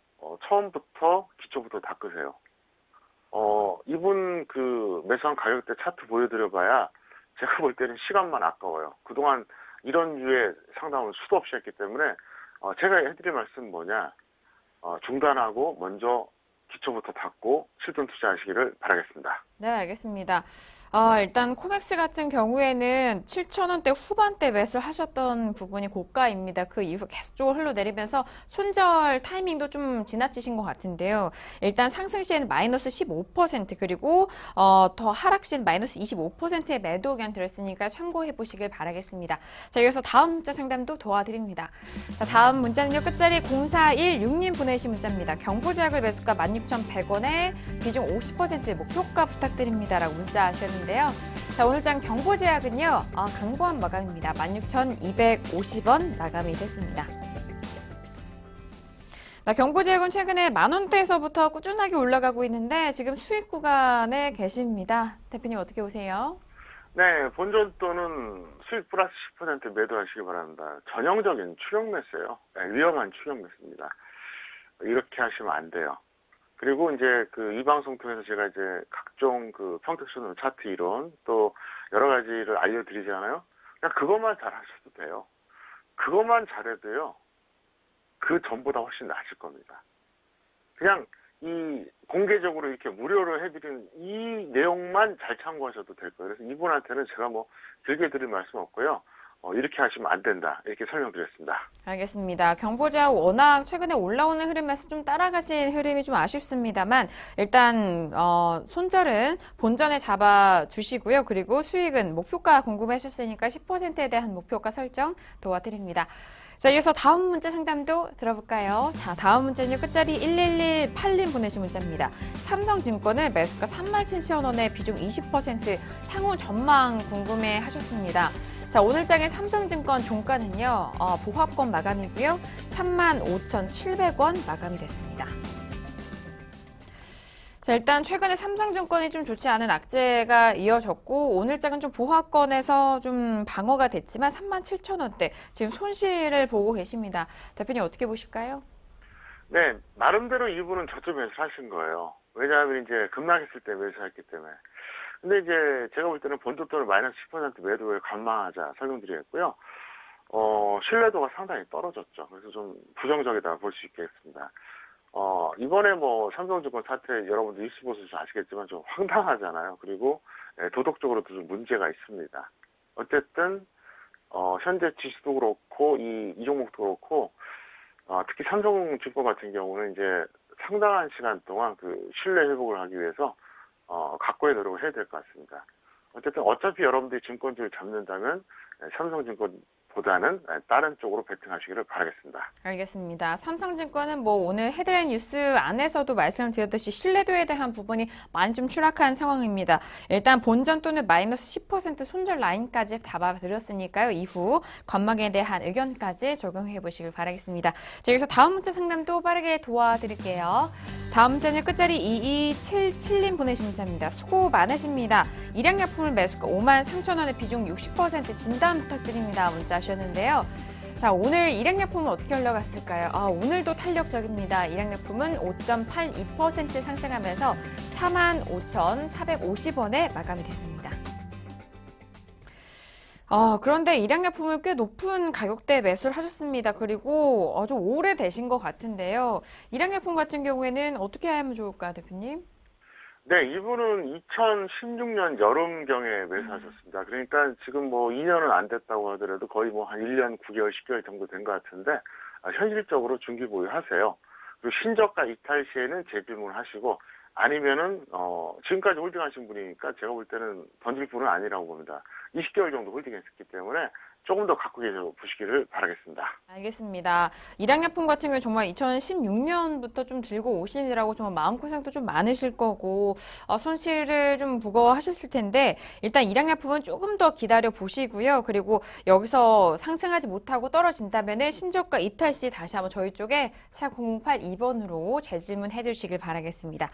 처음부터 기초부터 닦으세요. 이분 그 매수한 가격대 차트 보여드려봐야 제가 볼 때는 시간만 아까워요. 그동안 이런 류의 상담을 수도 없이 했기 때문에 제가 해드릴 말씀은 뭐냐, 중단하고 먼저 기초부터 닦고 실전 투자하시기를 바라겠습니다. 네, 알겠습니다. 일단 코맥스 같은 경우에는 7,000원대 후반대 매수를 하셨던 부분이 고가입니다. 그 이후 계속적으로 흘러내리면서 손절 타이밍도 좀 지나치신 것 같은데요. 일단 상승 시에는 마이너스 15% 그리고 더 하락 시에는 마이너스 25%의 매도 의견 들었으니까 참고해 보시길 바라겠습니다. 자, 여기서 다음 문자 상담도 도와드립니다. 자, 다음 문자는요. 끝자리 0416님 보내신 문자입니다. 경보제약을 매수가 16,100원에 비중 50% 목표가 부탁드립니다. 라고 문자 하셨는데요. 자, 오늘장 경보제약은요, 강보합 마감입니다. 16,250원 마감이 됐습니다. 경보제약은 최근에 만원대에서부터 꾸준하게 올라가고 있는데 지금 수익 구간에 계십니다. 대표님 어떻게 보세요? 네, 본전 또는 수익 플러스 10% 매도하시기 바랍니다. 전형적인 추격 매수예요. 네, 위험한 추격 매수입니다. 이렇게 하시면 안 돼요. 그리고 이제 이 방송 통해서 제가 이제 각종 평택촌 차트 이론 또 여러 가지를 알려드리잖아요. 그냥 그것만 잘 하셔도 돼요. 그것만 잘해도요, 그 전보다 훨씬 나아질 겁니다. 그냥 이 공개적으로 이렇게 무료로 해드리는 이 내용만 잘 참고하셔도 될 거예요. 그래서 이분한테는 제가 뭐 길게 드릴 말씀 없고요. 이렇게 하시면 안 된다. 이렇게 설명드렸습니다. 알겠습니다. 경보제약 워낙 최근에 올라오는 흐름에서 좀 따라가신 흐름이 좀 아쉽습니다만 일단 손절은 본전에 잡아주시고요. 그리고 수익은 목표가 궁금하셨으니까 10%에 대한 목표가 설정 도와드립니다. 자, 이어서 다음 문자 상담도 들어볼까요? 자, 다음 문자는요. 끝자리 1118님 보내신 문자입니다. 삼성증권을 매수가 37,000원에 비중 20% 향후 전망 궁금해 하셨습니다. 자, 오늘장의 삼성증권 종가는요, 보합권 마감이고요. 35,700원 마감이 됐습니다. 자, 일단 최근에 삼성증권이 좀 좋지 않은 악재가 이어졌고 오늘장은 좀 보합권에서 좀 방어가 됐지만 37,000원대 지금 손실을 보고 계십니다. 대표님 어떻게 보실까요? 네, 나름대로 이분은 저점 매수하신 거예요. 왜냐하면 이제 급락했을 때 매수했기 때문에. 근데 이제 제가 볼 때는 본전 또는 마이너스 10% 매도에 관망하자 설명드리겠고요. 신뢰도가 상당히 떨어졌죠. 그래서 좀 부정적이다 볼 수 있겠습니다. 이번에 뭐 삼성증권 사태 여러분들 뉴스 보셔서 아시겠지만 좀 황당하잖아요. 그리고 도덕적으로도 좀 문제가 있습니다. 어쨌든 현재 지수도 그렇고 이 종목도 그렇고 특히 삼성증권 같은 경우는 이제 상당한 시간 동안 신뢰 회복을 하기 위해서 각고의 노력을 해야 될 것 같습니다. 어쨌든 어차피 여러분들이 증권주를 잡는다면 삼성증권보다는 다른 쪽으로 베팅하시기를 바라겠습니다. 알겠습니다. 삼성증권은 뭐 오늘 헤드라인 뉴스 안에서도 말씀을 드렸듯이 신뢰도에 대한 부분이 많이 좀 추락한 상황입니다. 일단 본전 또는 마이너스 10% 손절 라인까지 잡아드렸으니까요. 이후 관망에 대한 의견까지 적용해 보시길 바라겠습니다. 자, 여기서 다음 문자 상담도 빠르게 도와드릴게요. 다음 문자는 끝자리 2277님 보내신 문자입니다. 수고 많으십니다. 일양약품을 매수가 53,000원의 비중 60% 진단 부탁드립니다. 문자 하셨는데요. 자, 오늘 일양약품은 어떻게 흘러갔을까요? 오늘도 탄력적입니다. 일양약품은 5.82% 상승하면서 45,450원에 마감이 됐습니다. 그런데 일양약품을 꽤 높은 가격대에 매수를 하셨습니다. 그리고 좀 오래되신 것 같은데요. 일양약품 같은 경우에는 어떻게 하면 좋을까요, 대표님? 네, 이분은 2016년 여름경에 매수하셨습니다. 그러니까 지금 뭐 2년은 안 됐다고 하더라도 거의 뭐 한 1년 9개월, 10개월 정도 된 것 같은데 현실적으로 중기 보유하세요. 그리고 신저가 이탈 시에는 재질문하시고 아니면은 지금까지 홀딩하신 분이니까 제가 볼 때는 던질 분은 아니라고 봅니다. 20개월 정도 홀딩했었기 때문에 조금 더 갖고 계셔 보시기를 바라겠습니다. 알겠습니다. 일양약품 같은 경우에 정말 2016년부터 좀 들고 오시느라고 정말 마음고생도 좀 많으실 거고 손실을 좀 부거워하셨을 텐데 일단 일양약품은 조금 더 기다려 보시고요. 그리고 여기서 상승하지 못하고 떨어진다면은 신저가 이탈 시 다시 한번 저희 쪽에 샵 0082번으로 재질문해 주시길 바라겠습니다.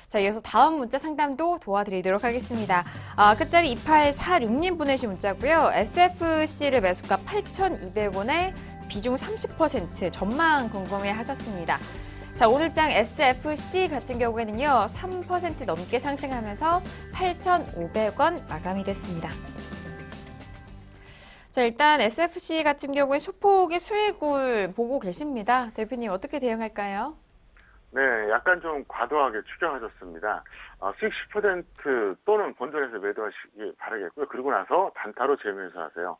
자, 이어서 다음 문자 상담도 도와드리도록 하겠습니다. 끝자리 2846님 보내신 문자고요. SFC를 매수가 8,200원에 비중 30% 전망 궁금해 하셨습니다. 자, 오늘장 SFC 같은 경우에는요, 3% 넘게 상승하면서 8,500원 마감이 됐습니다. 자, 일단 SFC 같은 경우에 소폭의 수익을 보고 계십니다. 대표님 어떻게 대응할까요? 네, 약간 좀 과도하게 추격하셨습니다. 수익 10% 또는 본전에서 매도하시기 바라겠고요. 그리고 나서 단타로 재매수하세요.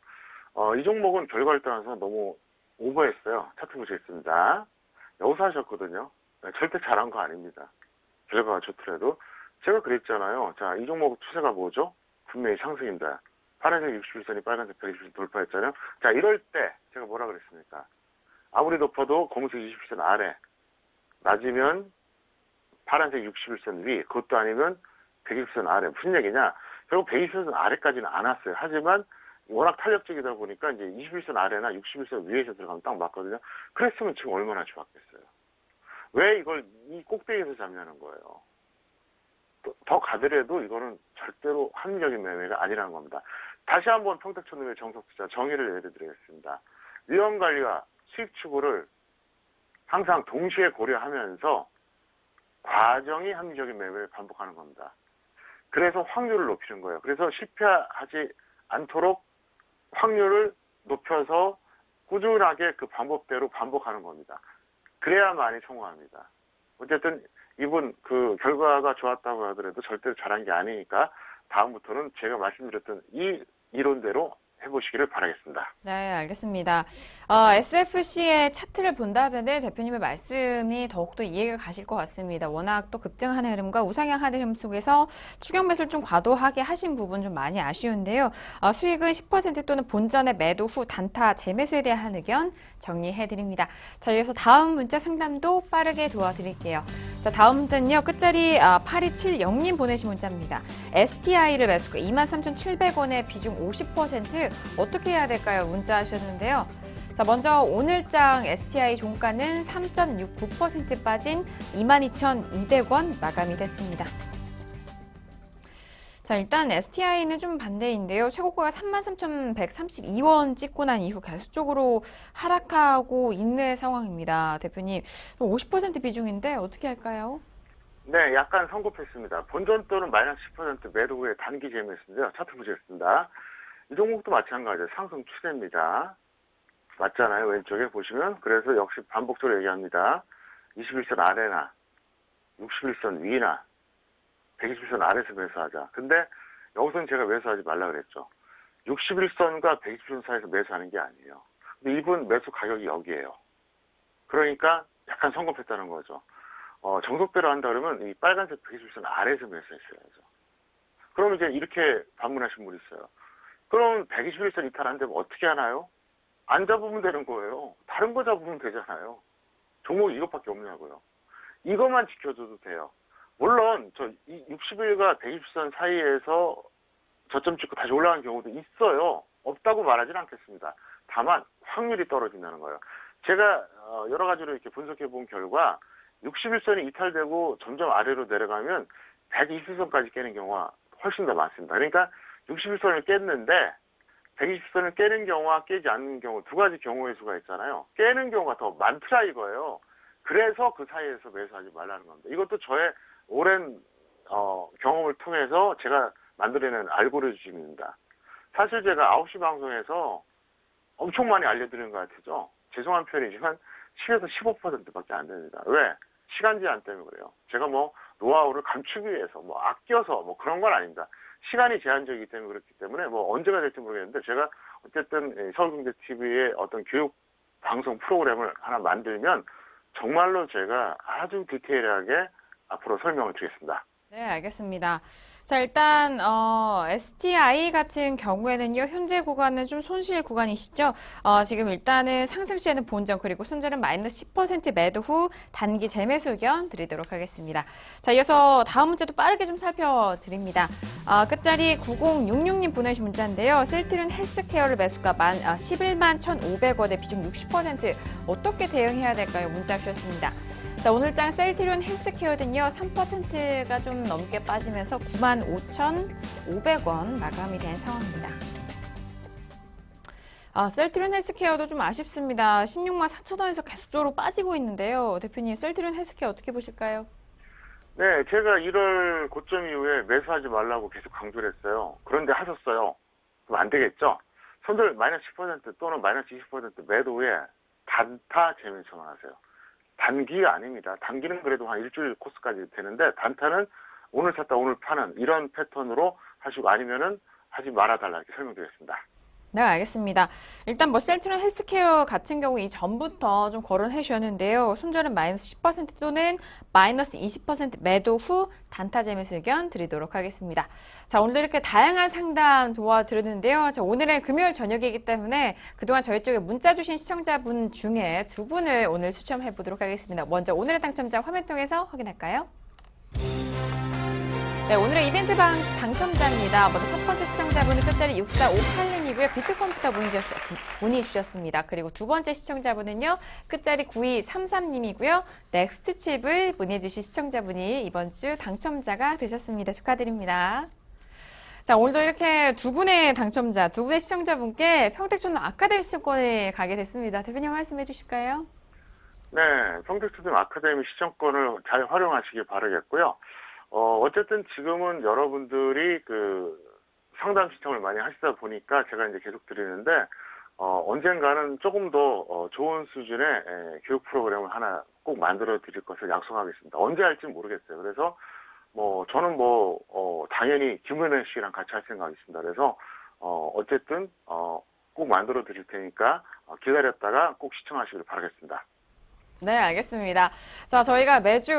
이 종목은 결과를 떠나서 너무 오버했어요. 차트 보시겠습니다. 여기서 하셨거든요. 네, 절대 잘한 거 아닙니다. 결과가 좋더라도. 제가 그랬잖아요. 자, 이 종목 추세가 뭐죠? 분명히 상승입니다. 파란색 61선이 빨간색 120선 돌파했잖아요. 자, 이럴 때 제가 뭐라 그랬습니까? 아무리 높아도 검은색 21선 아래, 낮으면 파란색 61선 위, 그것도 아니면 120선 아래. 무슨 얘기냐? 결국 120선 아래까지는 안 왔어요. 하지만 워낙 탄력적이다 보니까 이제 21선 아래나 61선 위에서 들어가면 딱 맞거든요. 그랬으면 지금 얼마나 좋았겠어요. 왜 이걸 이 꼭대기에서 잡냐는 거예요. 더 가더라도 이거는 절대로 합리적인 매매가 아니라는 겁니다. 다시 한번 평택촌놈의 정석투자 정의를 내려드리겠습니다. 위험관리와 수익 추구를 항상 동시에 고려하면서 과정이 합리적인 매매를 반복하는 겁니다. 그래서 확률을 높이는 거예요. 그래서 실패하지 않도록 확률을 높여서 꾸준하게 그 방법대로 반복하는 겁니다. 그래야만이 성공합니다. 어쨌든 이분 그 결과가 좋았다고 하더라도 절대로 잘한 게 아니니까 다음부터는 제가 말씀드렸던 이 이론대로 해보시기를 바라겠습니다. 네, 알겠습니다. SFC의 차트를 본다면은 대표님의 말씀이 더욱더 이해가 가실 것 같습니다. 워낙 또 급등하는 흐름과 우상향하는 흐름 속에서 추격 매수를 좀 과도하게 하신 부분 좀 많이 아쉬운데요. 수익은 10% 또는 본전의 매도 후 단타 재매수에 대한 의견 정리해드립니다. 자, 여기서 다음 문자 상담도 빠르게 도와드릴게요. 자, 다음 문자는요. 끝자리 8270님 보내신 문자입니다. STI를 매수가 23,700원에 비중 50% 어떻게 해야 될까요? 문자 하셨는데요. 자, 먼저 오늘장 STI 종가는 3.69% 빠진 22,200원 마감이 됐습니다. 자, 일단 STI는 좀 반대인데요. 최고가가 33,132원 찍고 난 이후 계속적으로 하락하고 있는 상황입니다. 대표님, 50% 비중인데 어떻게 할까요? 네, 약간 성급했습니다. 본전 또는 마이너스 10% 매도 후에 단기 재매수인데요. 차트 보시겠습니다. 이 종목도 마찬가지예요. 상승 추세입니다. 맞잖아요. 왼쪽에 보시면. 그래서 역시 반복적으로 얘기합니다. 21선 아래나 61선 위나 120선 아래에서 매수하자. 근데 여기서는 제가 매수하지 말라 그랬죠. 61선과 120선 사이에서 매수하는 게 아니에요. 근데 이분 매수 가격이 여기예요. 그러니까 약간 성급했다는 거죠. 정석대로 한다 그러면 이 빨간색 120선 아래에서 매수했어야죠. 그럼 이제 이렇게 반문하신 분이 있어요. 그럼 121선 이탈 안 되면 어떻게 하나요? 안 잡으면 되는 거예요. 다른 거 잡으면 되잖아요. 종목이 이것밖에 없냐고요. 이것만 지켜줘도 돼요. 물론 저 60일과 120선 사이에서 저점 찍고 다시 올라가는 경우도 있어요. 없다고 말하진 않겠습니다. 다만 확률이 떨어진다는 거예요. 제가 여러 가지로 이렇게 분석해 본 결과 61선이 이탈되고 점점 아래로 내려가면 120선까지 깨는 경우가 훨씬 더 많습니다. 그러니까 61선을 깼는데 120선을 깨는 경우와 깨지 않는 경우 두 가지 경우의 수가 있잖아요. 깨는 경우가 더 많더라 이거예요. 그래서 그 사이에서 매수하지 말라는 겁니다. 이것도 저의 오랜 경험을 통해서 제가 만들어낸 알고리즘입니다. 사실 제가 9시 방송에서 엄청 많이 알려드리는 것 같죠. 죄송한 표현이지만 10에서 15%밖에 안 됩니다. 왜? 시간 제한 때문에 그래요. 제가 뭐 노하우를 감추기 위해서 뭐 아껴서 뭐 그런 건 아닙니다. 시간이 제한적이기 때문에 그렇기 때문에 뭐 언제가 될지 모르겠는데 제가 어쨌든 서울경제TV의 어떤 교육 방송 프로그램을 하나 만들면 정말로 제가 아주 디테일하게 앞으로 설명을 드리겠습니다. 네, 알겠습니다. 자, 일단 STI 같은 경우에는요, 현재 구간은 좀 손실 구간이시죠? 지금 일단은 상승 시에는 본전 그리고 손절은 마이너스 10% 매도 후 단기 재매수 의견 드리도록 하겠습니다. 자, 이어서 다음 문제도 빠르게 좀 살펴드립니다. 끝자리 9066님 보내주신 문자인데요. 셀트리온 헬스케어를 매수가 11만 1,500원에 비중 60% 어떻게 대응해야 될까요? 문자 주셨습니다. 자, 오늘장 셀트리온 헬스케어는요, 3%가 좀 넘게 빠지면서 95,500원 마감이 된 상황입니다. 셀트리온 헬스케어도 좀 아쉽습니다. 16만 4천원에서 계속적으로 빠지고 있는데요. 대표님, 셀트리온 헬스케어 어떻게 보실까요? 네, 제가 1월 고점 이후에 매수하지 말라고 계속 강조를 했어요. 그런데 하셨어요. 그럼 안 되겠죠? 손절 마이너스 10% 또는 마이너스 20% 매도 후에 단타 재매수만 하세요. 단기가 아닙니다. 단기는 그래도 한 일주일 코스까지 되는데 단타는 오늘 샀다 오늘 파는 이런 패턴으로 하시고 아니면은 하지 말아달라 이렇게 설명드리겠습니다. 네, 알겠습니다. 일단 뭐 셀트리온 헬스케어 같은 경우 이전부터 좀 거론해 주셨는데요. 손절은 마이너스 10% 또는 마이너스 20% 매도 후 단타 재매수 의견 드리도록 하겠습니다. 자, 오늘도 이렇게 다양한 상담 도와드렸는데요. 자, 오늘은 금요일 저녁이기 때문에 그동안 저희 쪽에 문자 주신 시청자분 중에 두 분을 오늘 추첨해 보도록 하겠습니다. 먼저 오늘의 당첨자 화면 통해서 확인할까요? 네, 오늘의 이벤트방 당첨자입니다. 먼저 첫 번째 시청자분은 끝자리 6458님이고요. 비트컴퓨터 문의 주셨습니다. 그리고 두 번째 시청자분은요. 끝자리 9233님이고요. 넥스트칩을 문의 주신 시청자분이 이번 주 당첨자가 되셨습니다. 축하드립니다. 자, 오늘도 이렇게 두 분의 당첨자, 두 분의 시청자분께 평택초등 아카데미 시청권에 가게 됐습니다. 대표님 말씀해 주실까요? 네, 평택초등 아카데미 시청권을 잘 활용하시기 바라겠고요. 어쨌든 지금은 여러분들이 상담 신청을 많이 하시다 보니까 제가 이제 계속 드리는데, 언젠가는 조금 더 좋은 수준의 교육 프로그램을 하나 꼭 만들어 드릴 것을 약속하겠습니다. 언제 할지 모르겠어요. 그래서 저는 당연히 김은혜 씨랑 같이 할 생각이 있습니다. 그래서, 어쨌든, 꼭 만들어 드릴 테니까 기다렸다가 꼭 시청하시길 바라겠습니다. 네, 알겠습니다. 자, 저희가 매주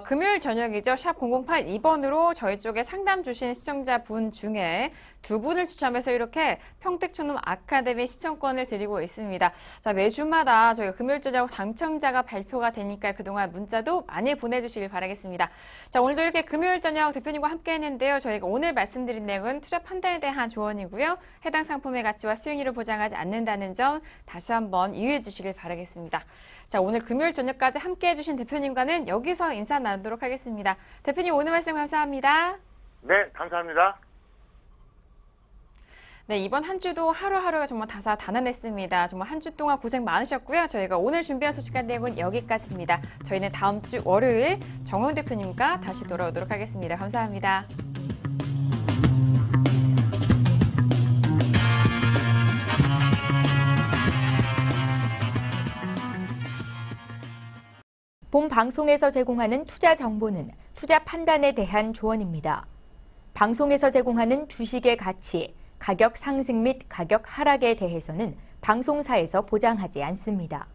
금요일 저녁이죠. 샵 0082번으로 저희 쪽에 상담 주신 시청자분 중에 두 분을 추첨해서 이렇게 평택초등 아카데미 시청권을 드리고 있습니다. 자, 매주마다 저희가 금요일 저녁 당첨자가 발표가 되니까 그동안 문자도 많이 보내주시길 바라겠습니다. 자, 오늘도 이렇게 금요일 저녁 대표님과 함께 했는데요. 저희가 오늘 말씀드린 내용은 투자 판단에 대한 조언이고요. 해당 상품의 가치와 수익률을 보장하지 않는다는 점 다시 한번 유의해 주시길 바라겠습니다. 자, 오늘 금요일 저녁까지 함께 해주신 대표님과는 여기서 인사 나누도록 하겠습니다. 대표님 오늘 말씀 감사합니다. 네, 감사합니다. 네, 이번 한 주도 하루하루가 정말 다사다난했습니다. 정말 한 주 동안 고생 많으셨고요. 저희가 오늘 준비한 소식과 내용은 여기까지입니다. 저희는 다음 주 월요일 정홍 대표님과 다시 돌아오도록 하겠습니다. 감사합니다. 본 방송에서 제공하는 투자 정보는 투자 판단에 대한 조언입니다. 방송에서 제공하는 주식의 가치, 가격 상승 및 가격 하락에 대해서는 방송사에서 보장하지 않습니다.